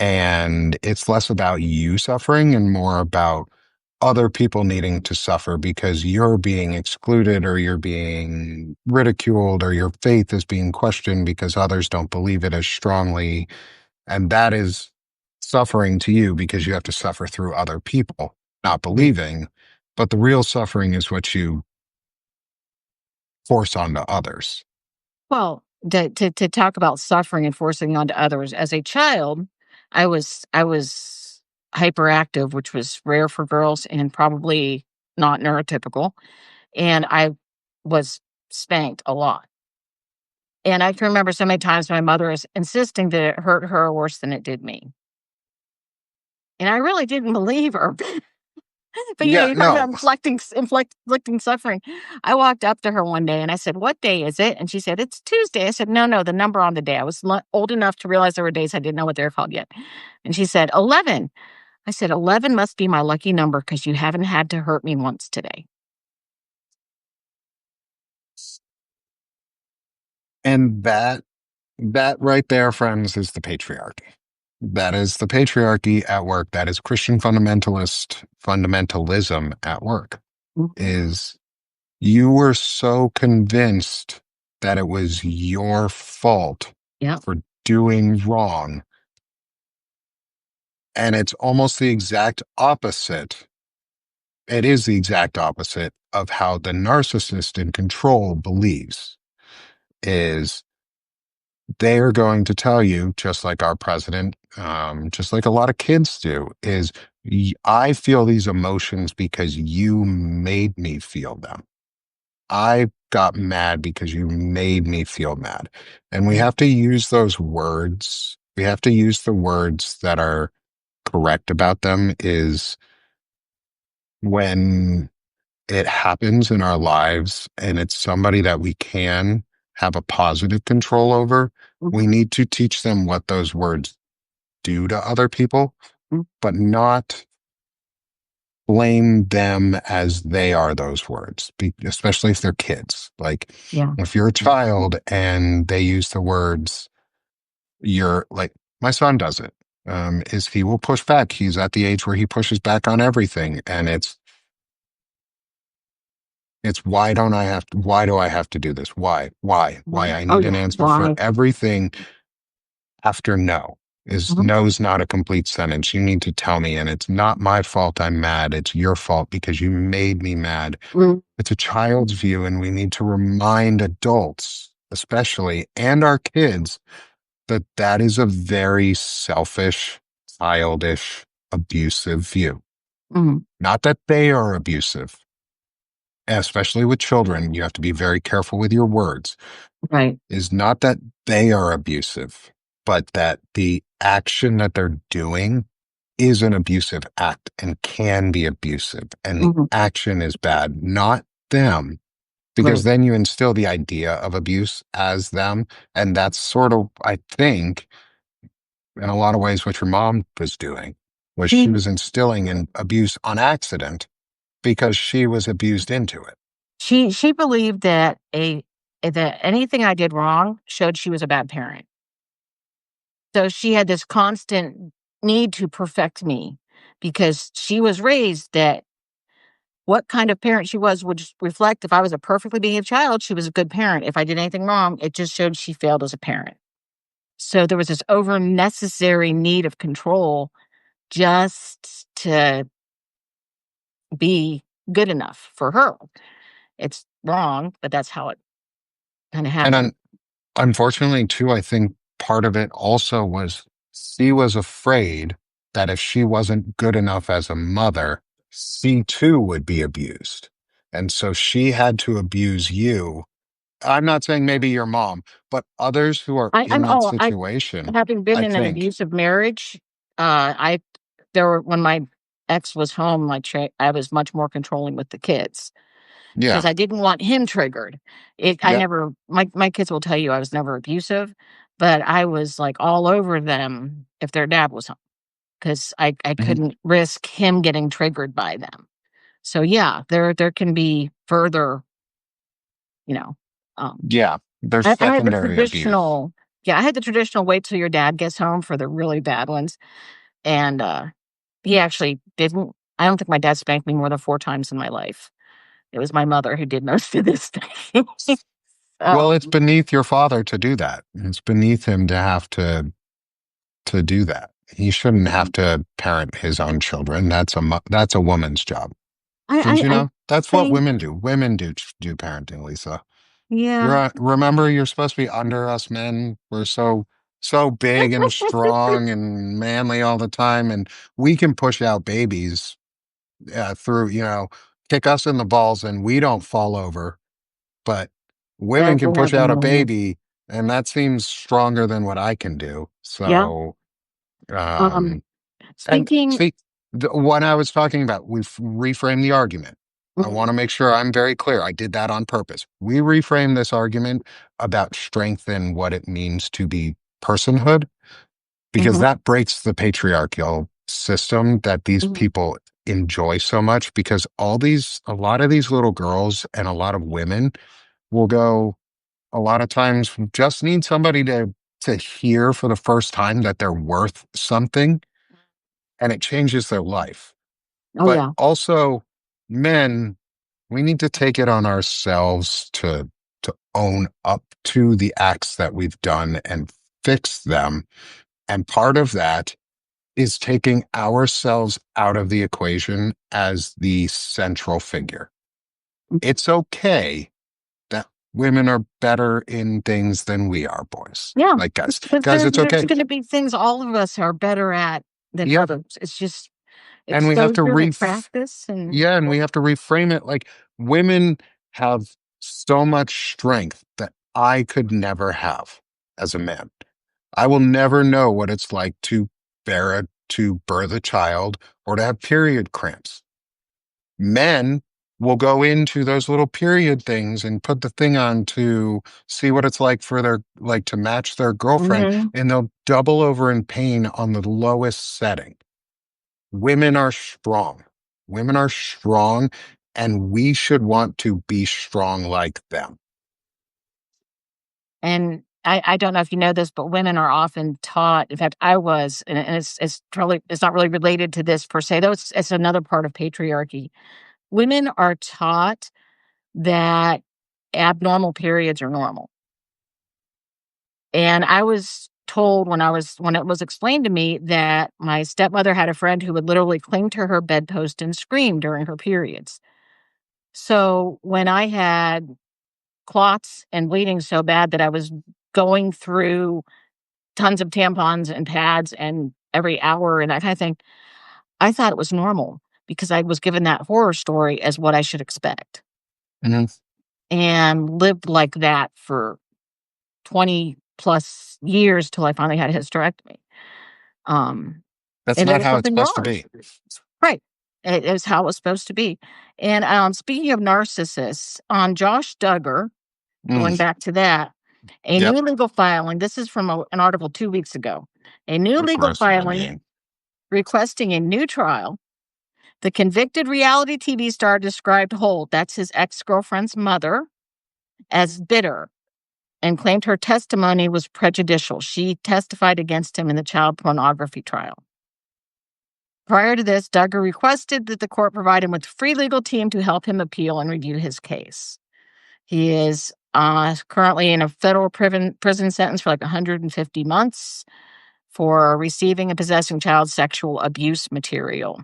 and it's less about you suffering and more about other people needing to suffer because you're being excluded or you're being ridiculed or your faith is being questioned because others don't believe it as strongly. And that is suffering to you because you have to suffer through other people not Right. believing. But the real suffering is what you force onto others. Well, to talk about suffering and forcing onto others, as a child, I was hyperactive, which was rare for girls and probably not neurotypical, and I was spanked a lot. And I can remember so many times my mother is insisting that it hurt her worse than it did me. And I really didn't believe her. But, Yeah, you talk about no. inflicting suffering. I walked up to her one day and I said, "What day is it?" And she said, "It's Tuesday." I said, "No, no, the number on the day." I was old enough to realize there were days I didn't know what they were called yet. And she said, 11. I said, 11 must be my lucky number because you haven't had to hurt me once today. And that That right there, friends, is the patriarchy. That is the patriarchy at work. That is Christian fundamentalism at work. Mhm. Is you were so convinced that it was your fault Yep. for doing wrong. And it's almost the exact opposite. It is the exact opposite of how the narcissist in control believes is they are going to tell you, just like our president, just like a lot of kids do, is I feel these emotions because you made me feel them. I got mad because you made me feel mad. And we Right. have to use those words. We have to use the words that are correct about them is when it happens in our lives and it's somebody that we can have a positive control over, we Mhm. need to teach them what those words do to other people, Mhm. but not blame them as they are those words, especially if they're kids. Like Yeah. if you're a child and they use the words, you're like, my son does it. Is he will push back. He's at the age where he pushes back on everything. And it's why do I have to do this? Why? Mhm. I Oh need an yeah. answer for Why? everything after no. Is Mhm. no's not a complete sentence. You need to tell me, and it's not my fault I'm mad. It's your fault because you made me mad. Mm. It's a child's view, and we need to remind adults, especially, and our kids, that that is a very selfish, childish, abusive view. Mhm. Not that they are abusive, especially with children. You have to be very careful with your words. Right. Is not that they are abusive, but that the action that they're doing is an abusive act and can be abusive. And the Mhm. action is bad, not them, because Right. then you instill the idea of abuse as them. And that's sort of, I think, in a lot of ways, what your mom was doing was she She was instilling an abuse on accident because she was abused into it. she believed that a that anything I did wrong showed she was a bad parent. So she had this constant need to perfect me because she was raised that what kind of parent she was would just reflect if I was a perfectly behaved child, she was a good parent. If I did anything wrong, it just showed she failed as a parent. So there was this over necessary need of control just to be good enough for her. It's wrong, but that's how it kind of And happened. unfortunately, too, I think part of it also was she was afraid that if she wasn't good enough as a mother, she too would be abused. And so she had to abuse you. I'm not saying maybe your mom, but others who are in I'm that oh, I situation, having been I in an think. abusive marriage, I there were when my ex was home, I was much more controlling with the kids because Yeah. I didn't want him triggered. I Yep. never my kids will tell you I was never abusive, but I was like all over them if their dad was home because I Mhm. couldn't risk him getting triggered by them. So yeah, there can be further, you know, um, Yeah. There's I had the secondary abuse. traditional yeah, I had the traditional wait till your dad gets home for the really bad ones, and, he actually didn't I don't think my dad spanked me more than 4 times in my life. It was my mother who did most of this thing. Well, So it's beneath your father to do that. It's beneath him to have to do that. He shouldn't have to parent his own children. That's a woman's job. Didn't you I know? That's what think women do. Women do parenting, Lisa. yeah. Remember, you're supposed to be under us men. We're so big and strong and manly all the time, and we can push out babies through, kick us in the balls, and we don't fall over. But women That can will push happen out a more, yeah. baby, and that seems stronger than what I can do. Yeah, So, um, um, and speaking see, what I was talking about, reframed the argument. I mhm, want to make sure I'm very clear. I did that on purpose. We reframe this argument about strength and what it means to be personhood, because mhm, that breaks the patriarchal system that these mhm, people enjoy so much. Because a lot of these little girls and a lot of women will go, a lot of times, just need somebody to to hear for the first time that they're worth something, and it changes their life. Oh, But yeah. also, men, we need to take it on ourselves to own up to the acts that we've done and fix them. And part of that is taking ourselves out of the equation as the central figure. It's okay that women are better in things than we are, boys. Yeah. Like, Because guys, it's there's okay. going to be things all of us are better at than Yeah. others. It's just And we have to exposure and practice and yeah, and we have to reframe it like women have so much strength that I could never have as a man. I will never know what it's like to birth a child or to have period cramps. Men will go into those little period things and put the thing on to see what it's like for their like to match their girlfriend, Mhm. and they'll double over in pain on the lowest setting. Women are strong. Women are strong, and we should want to be strong like them. And I don't know if you know this, but women are often taught. In fact, I was, and it's not really related to this per se, though it's another part of patriarchy. Women are taught that abnormal periods are normal. And I was told when it was explained to me that my stepmother had a friend who would literally cling to her bedpost and scream during her periods. So when I had clots and bleeding so bad that I was going through tons of tampons and pads and every hour and that kind of thing, I thought it was normal because I was given that horror story as what I should expect Mhm. and lived like that for 20 plus years till I finally had a hysterectomy. Um, That's and there not was how it's something supposed to wrong. be. Right. It is how it was supposed to be. And speaking of narcissists, on Josh Duggar, Mm, going back to that, a yep. new legal filing, this is from an article 2 weeks ago, a new Of legal course, my filing name. requesting a new trial. The convicted reality TV star described Holt, that's his ex girlfriend's mother, as bitter and claimed her testimony was prejudicial. She testified against him in the child pornography trial. Prior to this, Duggar requested that the court provide him with a free legal team to help him appeal and review his case. He is currently in a federal prison sentence for like 150 months for receiving and possessing child sexual abuse material.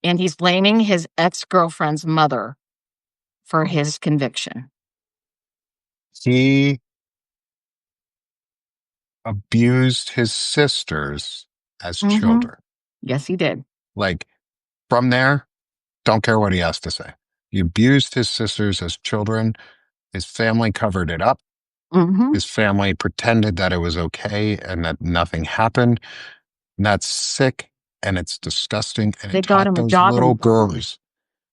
And he's blaming his ex girlfriend's mother for his conviction. He abused his sisters as Hmm. children. Yes, he did. Like, from there, don't care what he has to say. He abused his sisters as children. His family covered it up. Hmm. His family pretended that it was okay and that nothing happened. And that's sick and it's disgusting. And They it got taught him a those job little in. girls.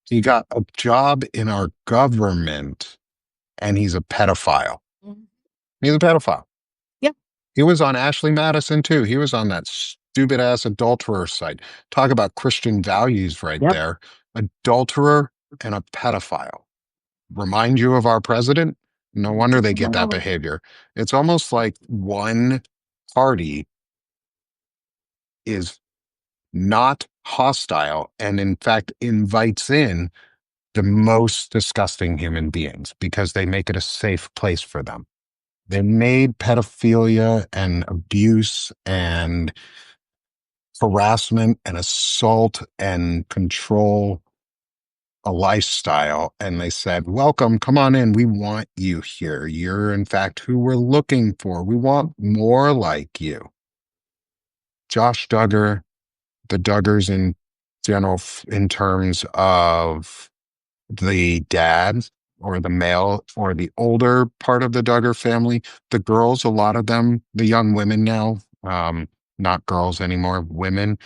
He got a job in our government and he's a pedophile. Mhm. He's a pedophile. Yep. He was on Ashley Madison too. He was on that stupid ass adulterer site. Talk about Christian values right Yep. there. Adulterer and a pedophile. Remind you of our president? No wonder they get that behavior. It's almost like one party is not hostile and in fact invites in the most disgusting human beings because they make it a safe place for them. They made pedophilia and abuse and harassment and assault and control a lifestyle. And they said, welcome, come on in. We want you here. You're, in fact, who we're looking for. We want more like you. Josh Duggar, the Duggars in general, in terms of the dad or the male or the older part of the Duggar family, the girls, a lot of them, the young women now, not girls anymore, women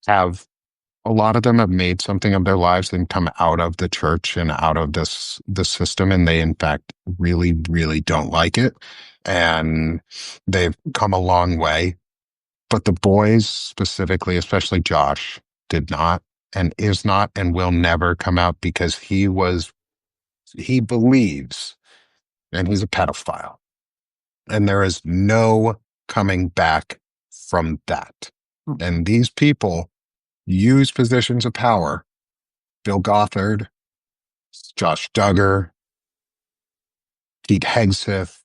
have a lot of them have made something of their lives and come out of the church and out of the system, and they in fact really really don't like it, and they've come a long way. But the boys specifically, especially Josh, did not and is not and will never come out because he believes, and he's a pedophile. And there is no coming back from that. Mm-mm. And these people use positions of power. Bill Gothard, Josh Duggar, Pete Hegseth,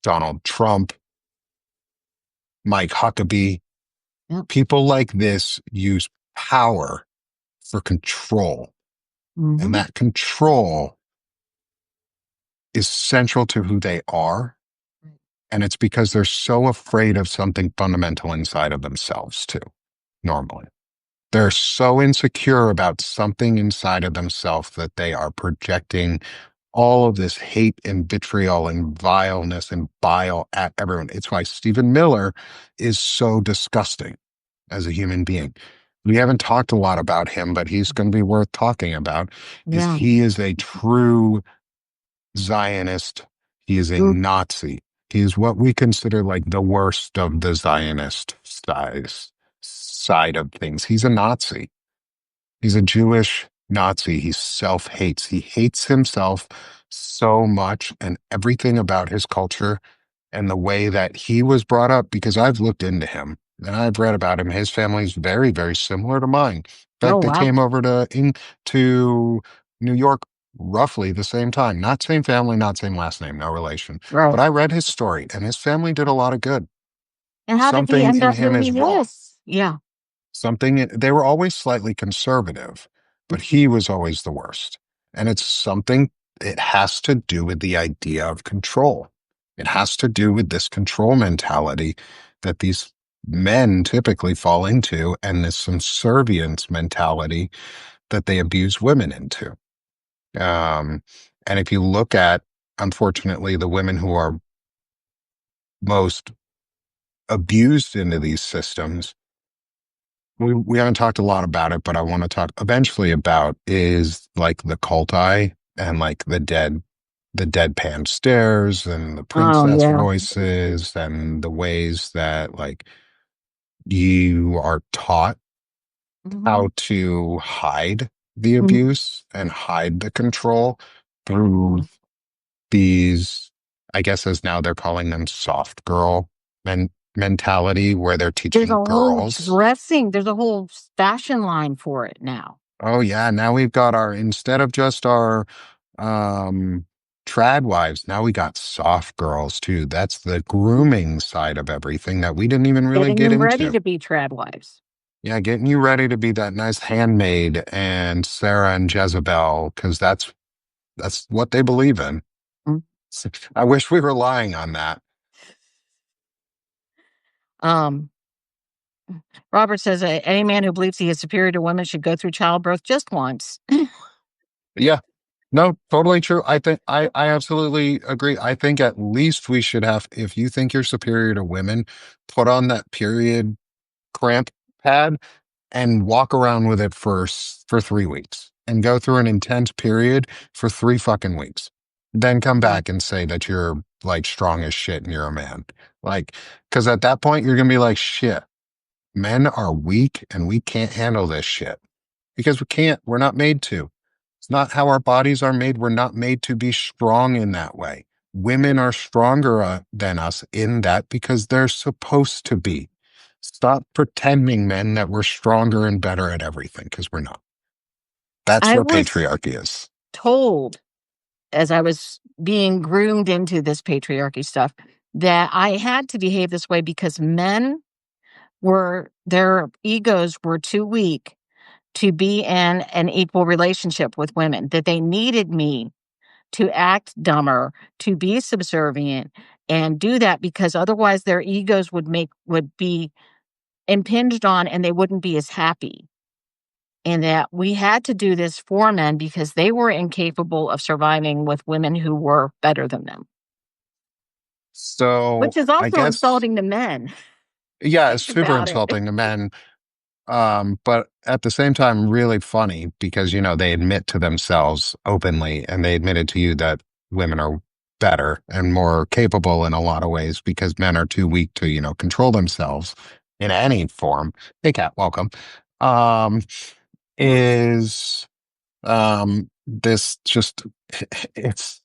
Donald Trump, Mike Huckabee. Yep. People like this use power for control. And Hmm. that control is central to who they are. And it's because they're so afraid of something fundamental inside of themselves, too, normally. They're so insecure about something inside of themselves that they are projecting all of this hate and vitriol and vileness and bile at everyone. It's why Stephen Miller is so disgusting as a human being. We haven't talked a lot about him, but he's going to be worth talking about. Is Yeah. he is a true Zionist. He is a Mm. Nazi. He is what we consider like the worst of the Zionist side of things. He's a Nazi. He's a Jewish Nazi. He self hates. He hates himself so much and everything about his culture and the way that he was brought up because I've looked into him and I've read about him. His family's very, very similar to mine. In Oh, fact, they wow. came over to New York roughly the same time. Not same family, not same last name, no relation. Right. But I read his story and his family did a lot of good. And how did he Something end in up him who is he wrong. is? Yeah. Something they were always slightly conservative, but Mhm. he was always the worst. And it's something, it has to do with the idea of control. It has to do with this control mentality that these men typically fall into and this subservience mentality that they abuse women into. Um, and if you look at, unfortunately, the women who are most abused into these systems, we haven't talked a lot about it, but I want to talk eventually about is like the cult eye and like the deadpan stares and the Oh, princess yeah. voices and the ways that like you are taught Hmm. how to hide the Hmm. abuse and hide the control through these, I guess as now they're calling them soft girl mentality where they're There's a teaching whole girls. dressing, there's a whole fashion line for it now. Oh yeah, now we've got our instead of just our um trad wives, now we got soft girls too. That's the grooming side of everything that we didn't even really Getting get them ready into. to be trad wives. Yeah, getting you ready to be that nice handmaid and Sarah and Jezebel, because that's what they believe in. Mm. I wish we were lying on that. Um, Robert says any man who believes he is superior to women should go through childbirth just once. Yeah, no, totally true. I think I absolutely agree. I think at least we should have, if you think you're superior to women, put on that period cramp pad and walk around with it for 3 weeks and go through an intense period for 3 fucking weeks. Then come Yeah. back and say that you're like strong as shit and you're a man. Like, because at that point you're gonna be like, shit, men are weak and we can't handle this shit because we can't. We're not made to. It's not how our bodies are made. We're not made to be strong in that way. Women are stronger than us in that because they're supposed to be. Stop pretending, men, that we're stronger and better at everything because we're not. That's I where was patriarchy is. told as I was being groomed into this patriarchy stuff that I had to behave this way because men were, their egos were too weak to be in an equal relationship with women, that they needed me to act dumber, to be subservient and do that because otherwise their egos would be impinged on and they wouldn't be as happy. And that we had to do this for men because they were incapable of surviving with women who were better than them, which So is I also guess, insulting to men. yeah, it's Think super about it. insulting to men. But at the same time, really funny because, they admit to themselves openly and they admitted to you that women are better and more capable in a lot of ways because men are too weak to, control themselves in any form. Hey, Cat, welcome. Um, is this just, it's,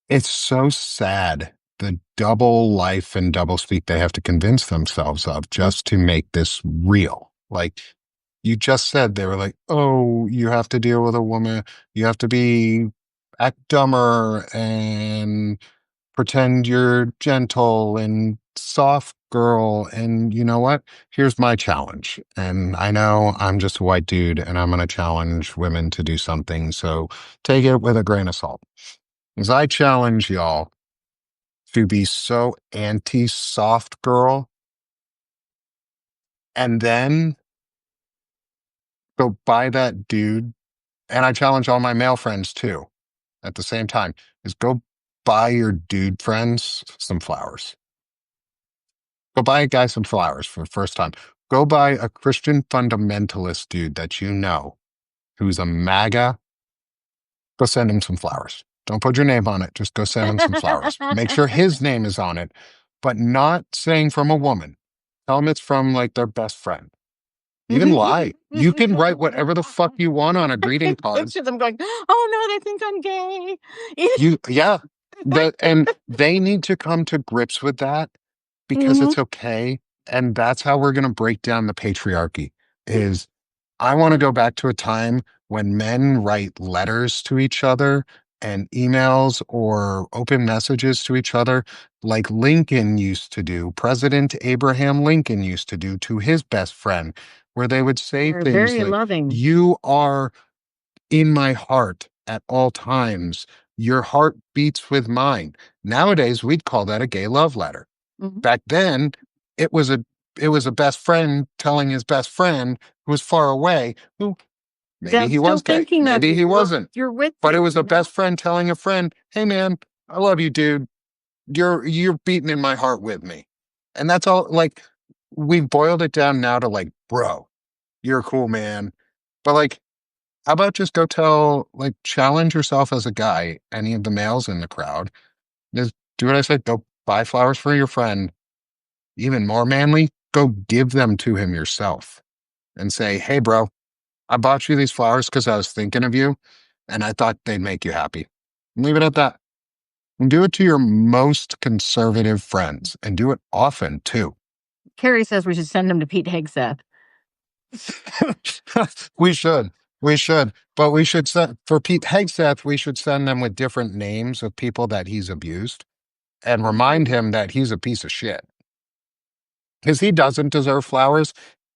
it's so sad the double life and double speak they have to convince themselves of just to make this real. Like you just said, they were like, oh, you have to deal with a woman, you have to be act dumber and pretend you're gentle and soft girl. And you know what? Here's my challenge. And I know I'm just a white dude and I'm going to challenge women to do something. So take it with a grain of salt. As I challenge y'all to be so anti soft girl and then go buy that dude. And I challenge all my male friends too at the same time is go buy your dude friends some flowers. Go buy a guy some flowers for the first time. Go buy a Christian fundamentalist dude that you know who's a MAGA. Go send him some flowers. Don't put your name on it. Just go send him some flowers. Make sure his name is on it, but not saying from a woman. Tell them it's from like their best friend. Even lie. You can write whatever the fuck you want on a greeting card. Picture them going, oh no, they think I'm gay. Yeah. And they need to come to grips with that because Mhm. it's okay. And that's how we're going to break down the patriarchy is I want to go back to a time when men write letters to each other and emails or open messages to each other like Lincoln used to do, President Abraham Lincoln used to do to his best friend, where they would say They're things very like, loving. you are in my heart at all times. Your heart beats with mine. Nowadays, we'd call that a gay love letter. Mhm. Back then, it was a best friend telling his best friend who was far away, who maybe That's he still was gay, thinking of maybe you. he wasn't. You're with But it you, was a best friend telling a friend, "Hey man, I love you, dude. You're beating in my heart with me." And that's all like we've boiled it down now to like, bro, you're a cool man. But like how about just go tell, like, challenge yourself as a guy, any of the males in the crowd. Just do what I said. Go buy flowers for your friend. Even more manly, go give them to him yourself and say, hey, bro, I bought you these flowers because I was thinking of you and I thought they'd make you happy. And leave it at that. And do it to your most conservative friends and do it often too. Carrie says we should send him to Pete Hegseth. we should. We should. But we should send, for Pete Hegseth, we should send them with different names of people that he's abused and remind him that he's a piece of shit. Because he doesn't deserve flowers.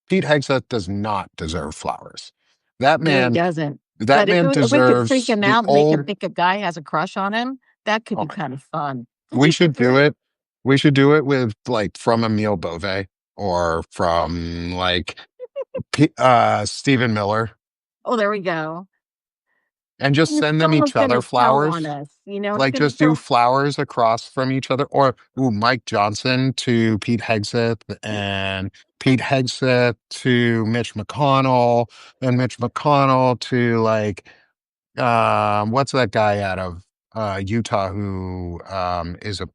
Pete Hegseth does not deserve flowers. That No, he man, doesn't. that But man if we could freak deserves him the out and make him old. think a guy has a crush on him, that could Oh be my kind of fun. We should do it. We should do it with like from Emile Bove or from like Stephen Miller Oh, there we go. and just And send them someone's each other gonna tell on flowers. us, you know, it's Like gonna just do so flowers across from each other or Mike Johnson to Pete Hegseth and Pete Hegseth to Mitch McConnell and Mitch McConnell to like what's that guy out of Utah who is a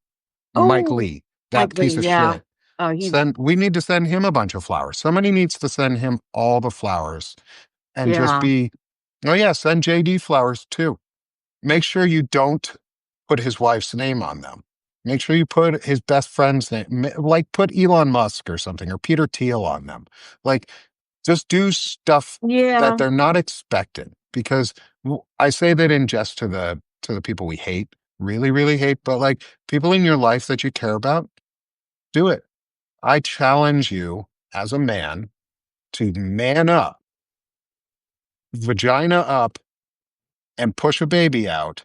Mike oh, Lee, that Mike piece Lee, of yeah. shit. Oh, he's We need to send him a bunch of flowers. Somebody needs to send him all the flowers and just yeah. be, oh yeah, send JD flowers too. Make sure you don't put his wife's name on them. Make sure you put his best friend's name, like put Elon Musk or something or Peter Thiel on them. Like just do stuff that Yeah. they're not expecting because I say that in jest to the people we hate, really, really hate, but like people in your life that you care about, do it. I challenge you as a man to man up, vagina up, and push a baby out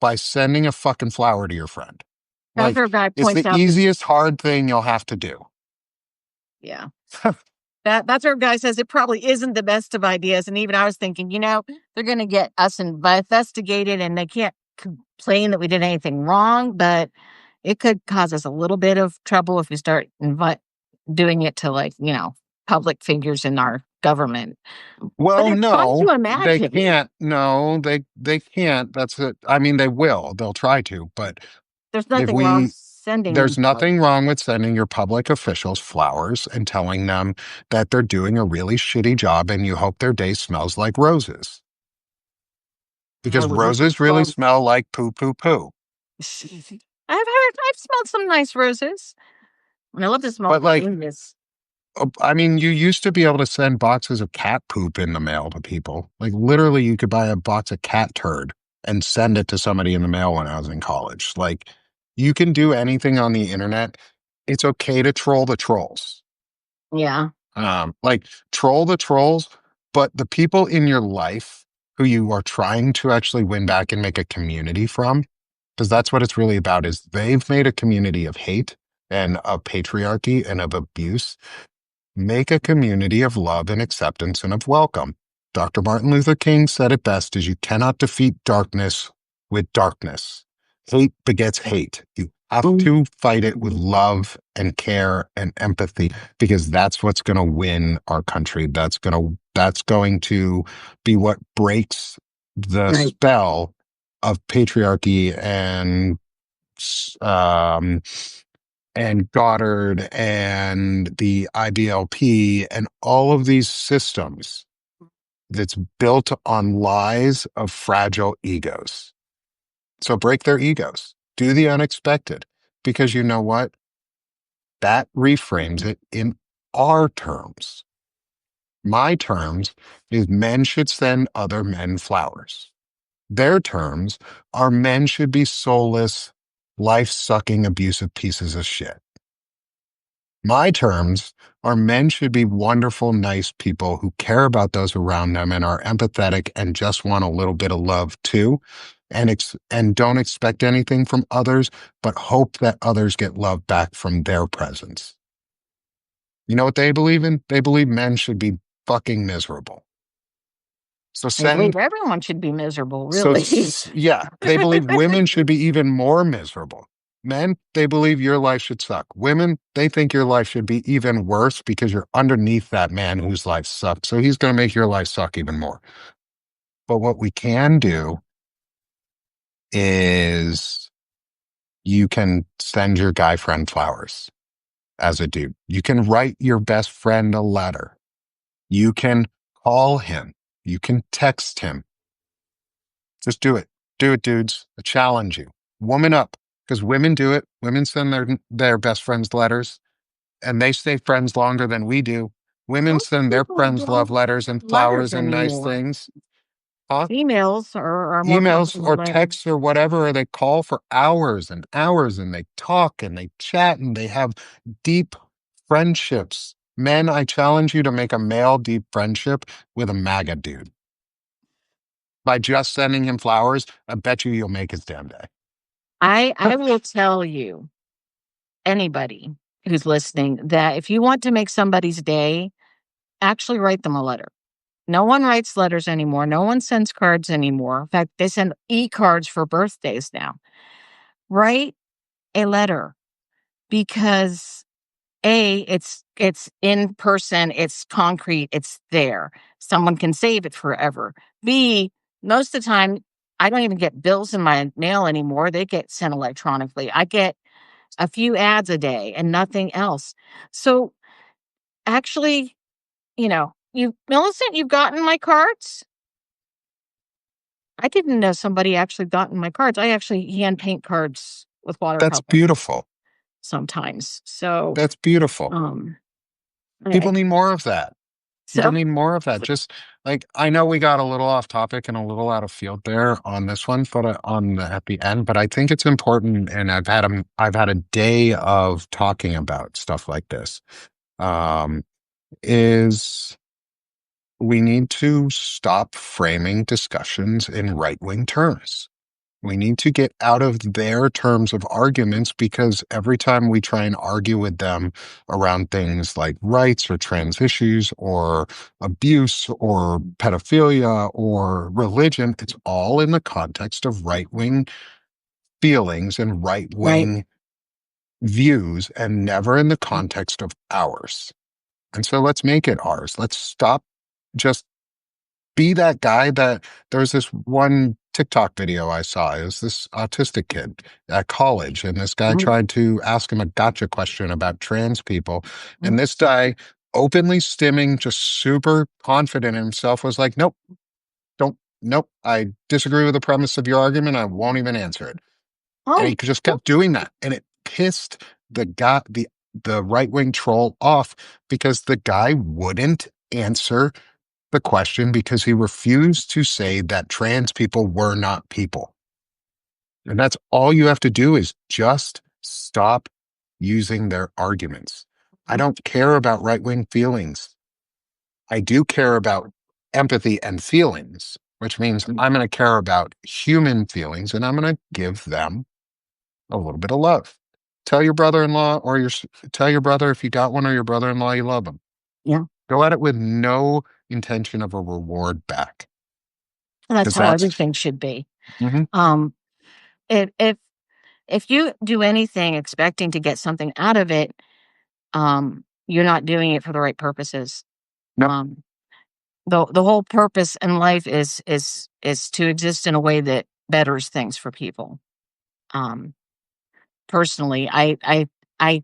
by sending a fucking flower to your friend. That's Like, our guy it's points the out this easiest hard thing you'll have to do. yeah. That's our guy says it probably isn't the best of ideas. And even I was thinking, you know, they're gonna get us investigated and they can't complain that we did anything wrong, but it could cause us a little bit of trouble if we start doing it to like, you know, public figures in our government. But Well, it's fun to no, they imagine. can't. No, they can't. That's it. I mean, they will. They'll try to, but There's if nothing wrong we sending them there's flowers. nothing wrong with sending your public officials flowers and telling them that they're doing a really shitty job and you hope their day smells like roses. I Because would hope it's roses really called smell like poo poo poo. I've heard I've smelled some nice roses. And I love to smell But like, petunias. I mean, you used to be able to send boxes of cat poop in the mail to people. Like literally, you could buy a box of cat turd and send it to somebody in the mail when I was in college. Like, you can do anything on the internet. It's okay to troll the trolls. Yeah. Like troll the trolls, but the people in your life who you are trying to actually win back and make a community from, because that's what it's really about, is they've made a community of hate and of patriarchy and of abuse. Make a community of love and acceptance and of welcome. Dr. Martin Luther King said it best is you cannot defeat darkness with darkness. Hate begets hate. You have to fight it with love and care and empathy because that's what's going to win our country. That's going to be what breaks the Right. spell of patriarchy um, and Goddard and the IBLP and all of these systems that's built on lies of fragile egos. So break their egos, do the unexpected, because you know what? That reframes it in our terms. My terms is men should send other men flowers. Their terms are men should be soulless, life sucking, abusive pieces of shit. My terms are men should be wonderful, nice people who care about those around them and are empathetic and just want a little bit of love too. And don't expect anything from others, but hope that others get love back from their presence. You know what they believe in? They believe men should be fucking miserable. So I believe send everyone should be miserable, So, really. yeah, they believe women should be even more miserable. Men, they believe your life should suck. Women, they think your life should be even worse because you're underneath that man whose life sucks. So he's going to make your life suck even more. But what we can do is you can send your guy friend flowers as a dude. You can write your best friend a letter. You can call him. You can text him. Just do it. Do it, dudes. I challenge you. Woman up. Because women do it. Women send their best friends letters and they stay friends longer than we do. Women Most send their people friends love don't letters and send flowers letters and nice anymore. things. Huh? Females are more Emails comfortable or with letters. texts or whatever, or they call for hours and hours and they talk and they chat and they have deep friendships. Men, I challenge you to make a male deep friendship with a MAGA dude. By just sending him flowers, I bet you'll make his damn day. I will tell you, anybody who's listening, that if you want to make somebody's day, actually write them a letter. No one writes letters anymore. No one sends cards anymore. In fact, they send e-cards for birthdays now. Write a letter because it's in person, it's concrete, it's there. Someone can save it forever. B, most of the time, I don't even get bills in my mail anymore. They get sent electronically. I get a few ads a day and nothing else. So actually, Millicent, you've gotten my cards? I didn't know somebody actually gotten my cards. I actually hand paint cards with That's watercolor beautiful. sometimes. So, That's beautiful. um, People I, need more of that. People so need more of that. Just like I know we got a little off topic and a little out of field there on this one, but at the end. But I think it's important, and I've had a day of talking about stuff like this. Um, is we need to stop framing discussions in right wing terms. We need to get out of their terms of arguments because every time we try and argue with them around things like rights or trans issues or abuse or pedophilia or religion, it's all in the context of right wing feelings and right right. wing views and never in the context of ours. And so let's make it ours. Let's stop just be that guy that there's this one TikTok video I saw. It was this autistic kid at college, and this guy Mhm, tried to ask him a gotcha question about trans people. mhm. And this guy, openly stimming, just super confident in himself, was like, nope, nope, I disagree with the premise of your argument. I won't even answer it. And he Oh, just kept doing that. And it pissed the right wing troll off because the guy wouldn't answer the question because he refused to say that trans people were not people. And that's all you have to do is just stop using their arguments. I don't care about right wing feelings. I do care about empathy and feelings, which means I'm going to care about human feelings and I'm going to give them a little bit of love. Tell your brother-in-law tell your brother if you got one or your brother-in-law you love him. Yeah. Go at it with no intention of a reward back And that's because how that's everything should be. Mhm. Um, if if if you do anything expecting to get something out of it, you're not doing it for the right purposes. No. Um, the whole purpose in life is to exist in a way that betters things for people. Um, Personally, I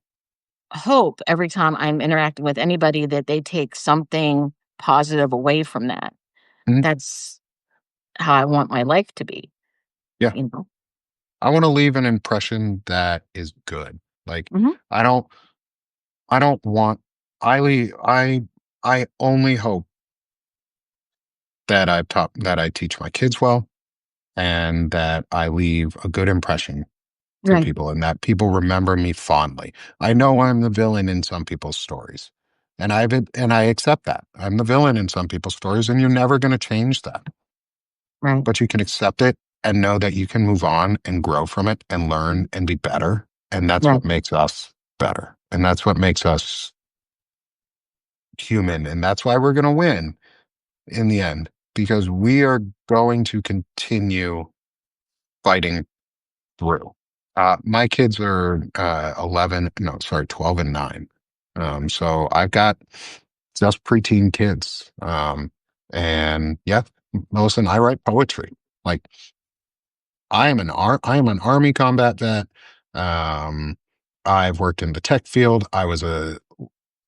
hope every time I'm interacting with anybody that they take something positive away from that. Mhm. That's how I want my life to be, Yeah. you know? I want to leave an impression that is good. Like Mhm. I don't I don't want I only hope that I teach my kids well and that I leave a good impression for Right, people and that people remember me fondly. I know I'm the villain in some people's stories. And I accept that. I'm the villain in some people's stories and you're never going to change that. right, But you can accept it and know that you can move on and grow from it and learn and be better. And that's right. what makes us better. And that's what makes us human. And that's why we're going to win in the end, because we are going to continue fighting through. My kids are 11, no, sorry, 12 and 9. So I've got just preteen kids. And yeah, listen, I write poetry. Like I am an army combat vet. Um, I've worked in the tech field. I was a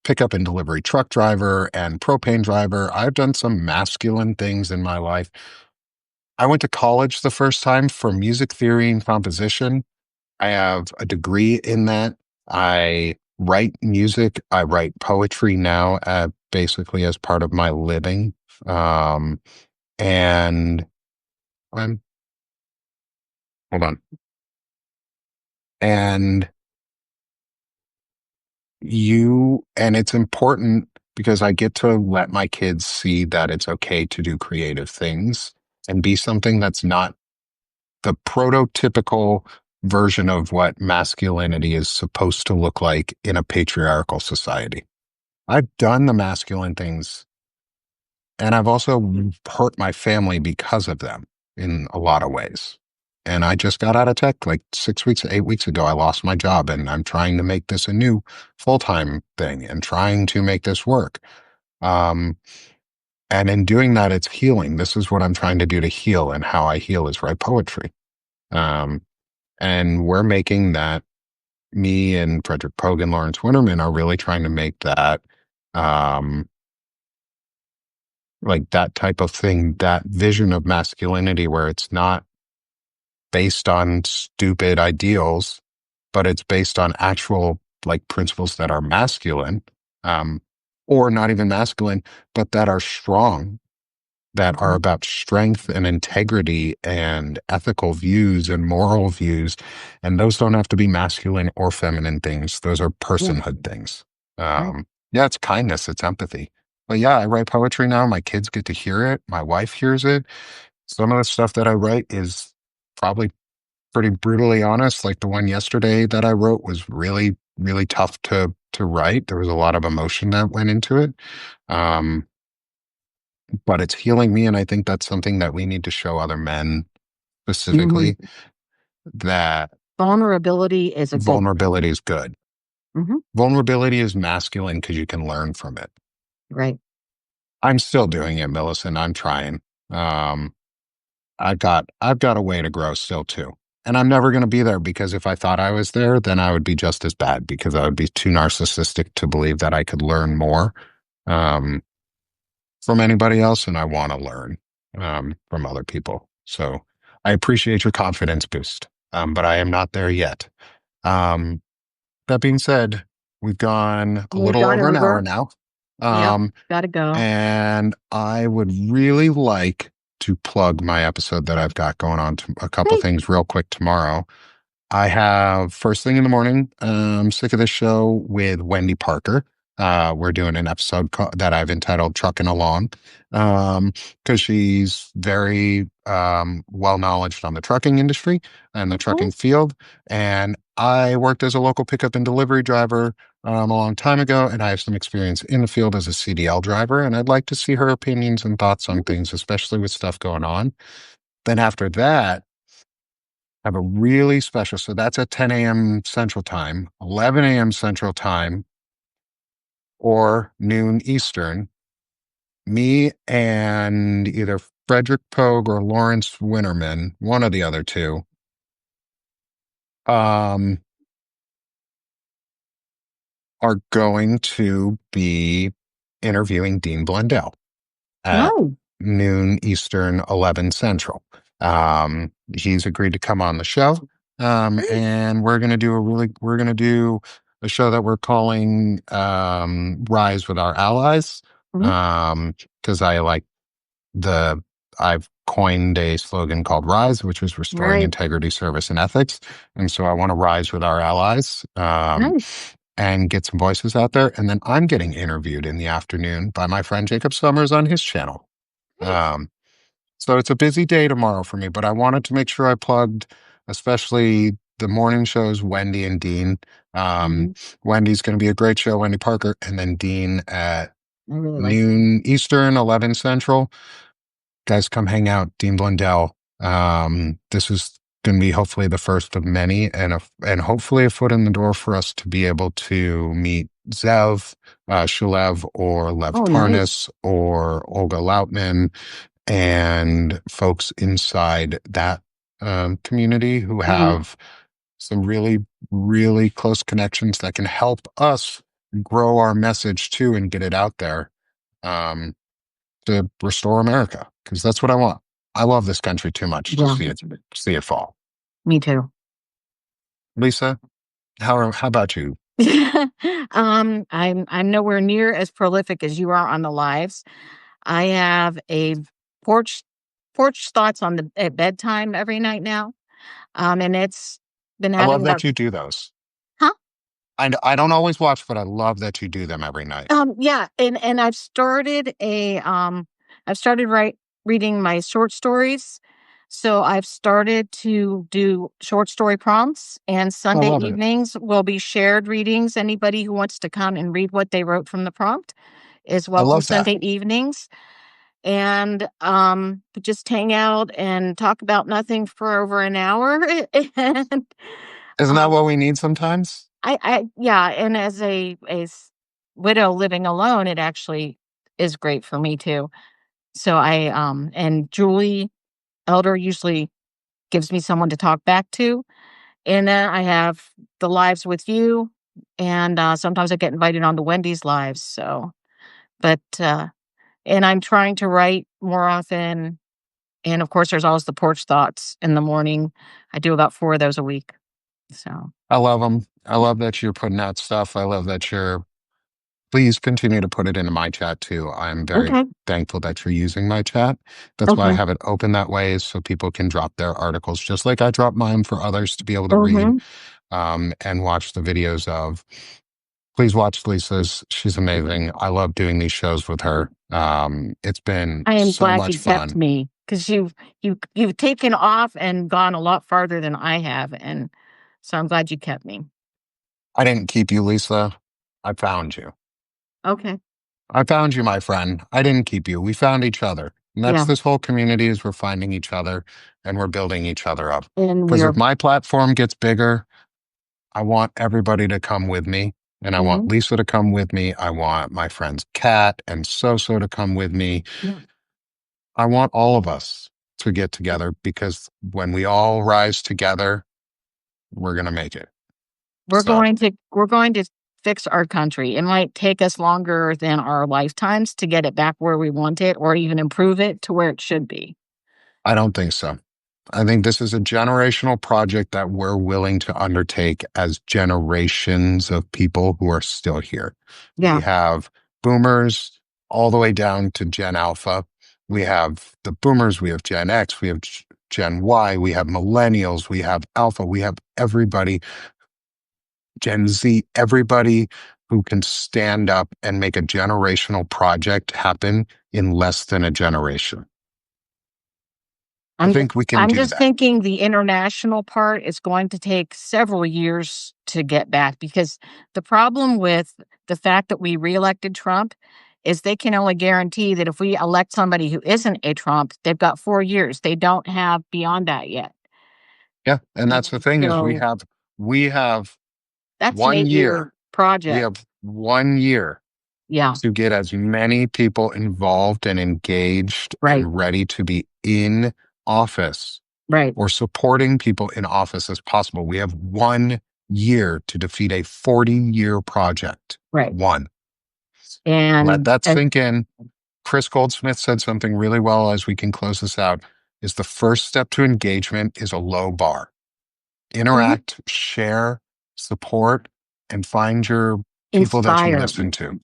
pickup and delivery truck driver and propane driver. I've done some masculine things in my life. I went to college the first time for music theory and composition. I have a degree in that. I write music. I write poetry now, basically as part of my living. Um, and I'm, hold on. And and it's important because I get to let my kids see that it's okay to do creative things and be something that's not the prototypical version of what masculinity is supposed to look like in a patriarchal society. I've done the masculine things and I've also hurt my family because of them in a lot of ways. And I just got out of tech like 6 weeks, 8 weeks ago. I lost my job and I'm trying to make this a new full time thing and trying to make this work. Um, and in doing that, it's healing. This is what I'm trying to do to heal. And how I heal is write poetry. Um, and we're making that, me and Frederick Pogue and Lawrence Winterman are really trying to make that um, like that type of thing, that vision of masculinity where it's not based on stupid ideals, but it's based on actual like principles that are masculine, um, or not even masculine, but that are strong, that are Mhm. about strength and integrity and ethical views and moral views. And those don't have to be masculine or feminine things. Those are Yeah, personhood things. right. Yeah, it's kindness, it's empathy. But yeah, I write poetry now. My kids get to hear it. My wife hears it. Some of the stuff that I write is probably pretty brutally honest. Like the one yesterday that I wrote was really, really tough to write. There was a lot of emotion that went into it. Um, but it's healing me. And I think that's something that we need to show other men Mhm. specifically that Vulnerability is a good thing. vulnerability is good. Mhm. Vulnerability is masculine because you can learn from it. Right. I'm still doing it, Millicent. I'm trying. Um, I've got a way to grow still too. And I'm never going to be there because if I thought I was there, then I would be just as bad because I would be too narcissistic to believe that I could learn more um, from anybody else. And I want to learn from other people. So I appreciate your confidence boost, but I am not there yet. that being said, we've gone a We've little gone over an hour over. now. Yep. Um, Gotta go. and I would really like to plug my episode that I've got going on to a couple Great. things real quick tomorrow. I have first thing in the morning. I'm sick of this show with Wendy Parker. We're doing an episode that I've entitled "Trucking Along," because she's very well knowledged on the trucking industry and the Okay. trucking field. And I worked as a local pickup and delivery driver a long time ago, and I have some experience in the field as a CDL driver. And I'd like to see her opinions and thoughts on Great. things, especially with stuff going on. Then after that, have a really special. So that's at 10 a.m. Central Time, 11 a.m. Central Time, or noon Eastern. Me and either Frederick Pogue or Lawrence Winterman, one of the other two, um, are going to be interviewing Dean Blundell at Oh, noon Eastern, 11 Central. He's agreed to come on the show. great. And we're going to do a show that we're calling Rise with Our Allies. Mhm. Because I've coined a slogan called Rise, which is restoring Right. integrity, service, and ethics. And so I want to rise with our allies. Nice. And get some voices out there. And then I'm getting interviewed in the afternoon by my friend Jacob Summers on his channel. Great. Um, so it's a busy day tomorrow for me, but I wanted to make sure I plugged, especially the morning shows, Wendy and Dean. Um, Mhm. Wendy's going to be a great show, Wendy Parker, and then Dean at I really like that. noon Eastern, 11 Central. Guys, come hang out, Dean Blundell. This is going to be hopefully the first of many, and hopefully a foot in the door for us to be able to meet Zev, Shalev, or Lev Oh, nice. Parnas, or Olga Lautman, and folks inside that community who Mhm. have some really, really close connections that can help us grow our message too and get it out there um, to restore America, because that's what I want. I love this country too much to Yeah. see it fall. Me too. Lisa, how about you? I'm nowhere near as prolific as you are on the lives. I have a porch porch thoughts on the at bedtime every night now. And it's been I love having about that you do those. huh? I don't always watch, but I love that you do them every night. Yeah, and I've started reading my short stories. So I've started to do short story prompts, and I Sunday love it. evenings will be shared readings. Anybody who wants to come and read what they wrote from the prompt is I welcome love that. Sunday evenings. And just hang out and talk about nothing for over an hour. And Isn't that um what we need sometimes? I yeah, and as widow living alone, it actually is great for me too. So and Julie Elder usually gives me someone to talk back to, and then I have the lives with you, and, sometimes I get invited on to Wendy's lives, so but, and I'm trying to write more often, and of course, there's always the porch thoughts in the morning. I do about 4 of those a week, so I love them. I love that you're putting out stuff. I love that you're Please continue to put it into my chat too. I'm very okay, thankful that you're using my chat. That's why I okay. have it open that way so people can drop their articles, just like I drop mine for others to be able to read Mhm. and watch the videos of. Please watch Lisa's. She's amazing. I love doing these shows with her. It's been I am so glad much you kept fun. me because you've taken off and gone a lot farther than I have, and so I'm glad you kept me. I didn't keep you, Lisa. I found you. Okay. I found you, my friend. I didn't keep you. We found each other. And that's Yeah, this whole community is we're finding each other and we're building each other up. and we Because are if my platform gets bigger, I want everybody to come with me. And I want mhm, Lisa to come with me. I want my friends Kat and Soso to come with me. yeah. I want all of us to get together because when we all rise together, we're going to make it. So We're going to fix our country. It might take us longer than our lifetimes to get it back where we want it or even improve it to where it should be. I don't think so. I think this is a generational project that we're willing to undertake as generations of people who are still here. We Yeah. have boomers all the way down to Gen Alpha. We have the boomers, we have Gen X, we have Gen Y, we have millennials, we have Alpha, we have everybody, Gen Z, everybody who can stand up and make a generational project happen in less than a generation. I I'm think we can I'm do just that. thinking the international part is going to take several years to get back because the problem with the fact that we reelected Trump is they can only guarantee that if we elect somebody who isn't a Trump, they've got 4 years. They don't have beyond that yet. Yeah, and that's the And thing is so we have that's an 1 year. 8-year We project. have 1 year Yeah, to get as many people involved and engaged right, and ready to be in office right, or supporting people in office as possible. We have 1 year to defeat a 40-year project. right. One. Let And that and sink in. Chris Goldsmith said something really well as we can close this out is the first step to engagement is a low bar. mhm, Interact, share, support, and find your people that you inspire. listen to.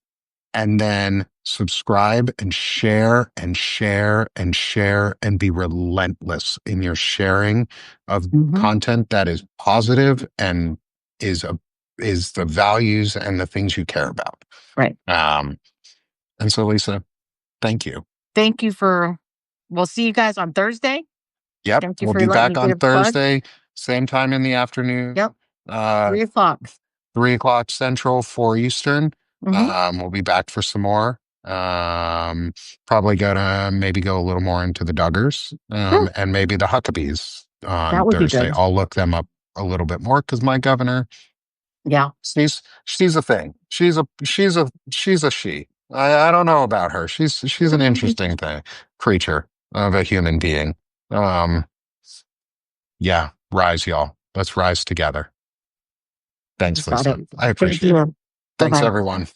And then subscribe and share and share and share and be relentless in your sharing of Mhm, content that is positive and is a, is the values and the things you care about. right. Um, and so, Lisa, thank you. Thank you for we'll see you guys on Thursday. Yep, Thank you we'll for be letting me back get on a plug. Thursday, same time in the afternoon. Yep, Uh, 3 o'clock. 3 o'clock Central, 4 Eastern. Mhm. We'll be back for some more. Probably gonna maybe go a little more into the Duggars, Sure, and maybe the Huckabees on that would be Thursday. good. I'll look them up a little bit more because my governor, Yeah. she's a thing. She's a she. I don't know about her. She's an interesting thing, creature of a human being. Um, yeah, rise, y'all. Let's rise together. Thanks, Got it. Lisa. I Thank appreciate it. you. Thanks, Bye-bye. everyone.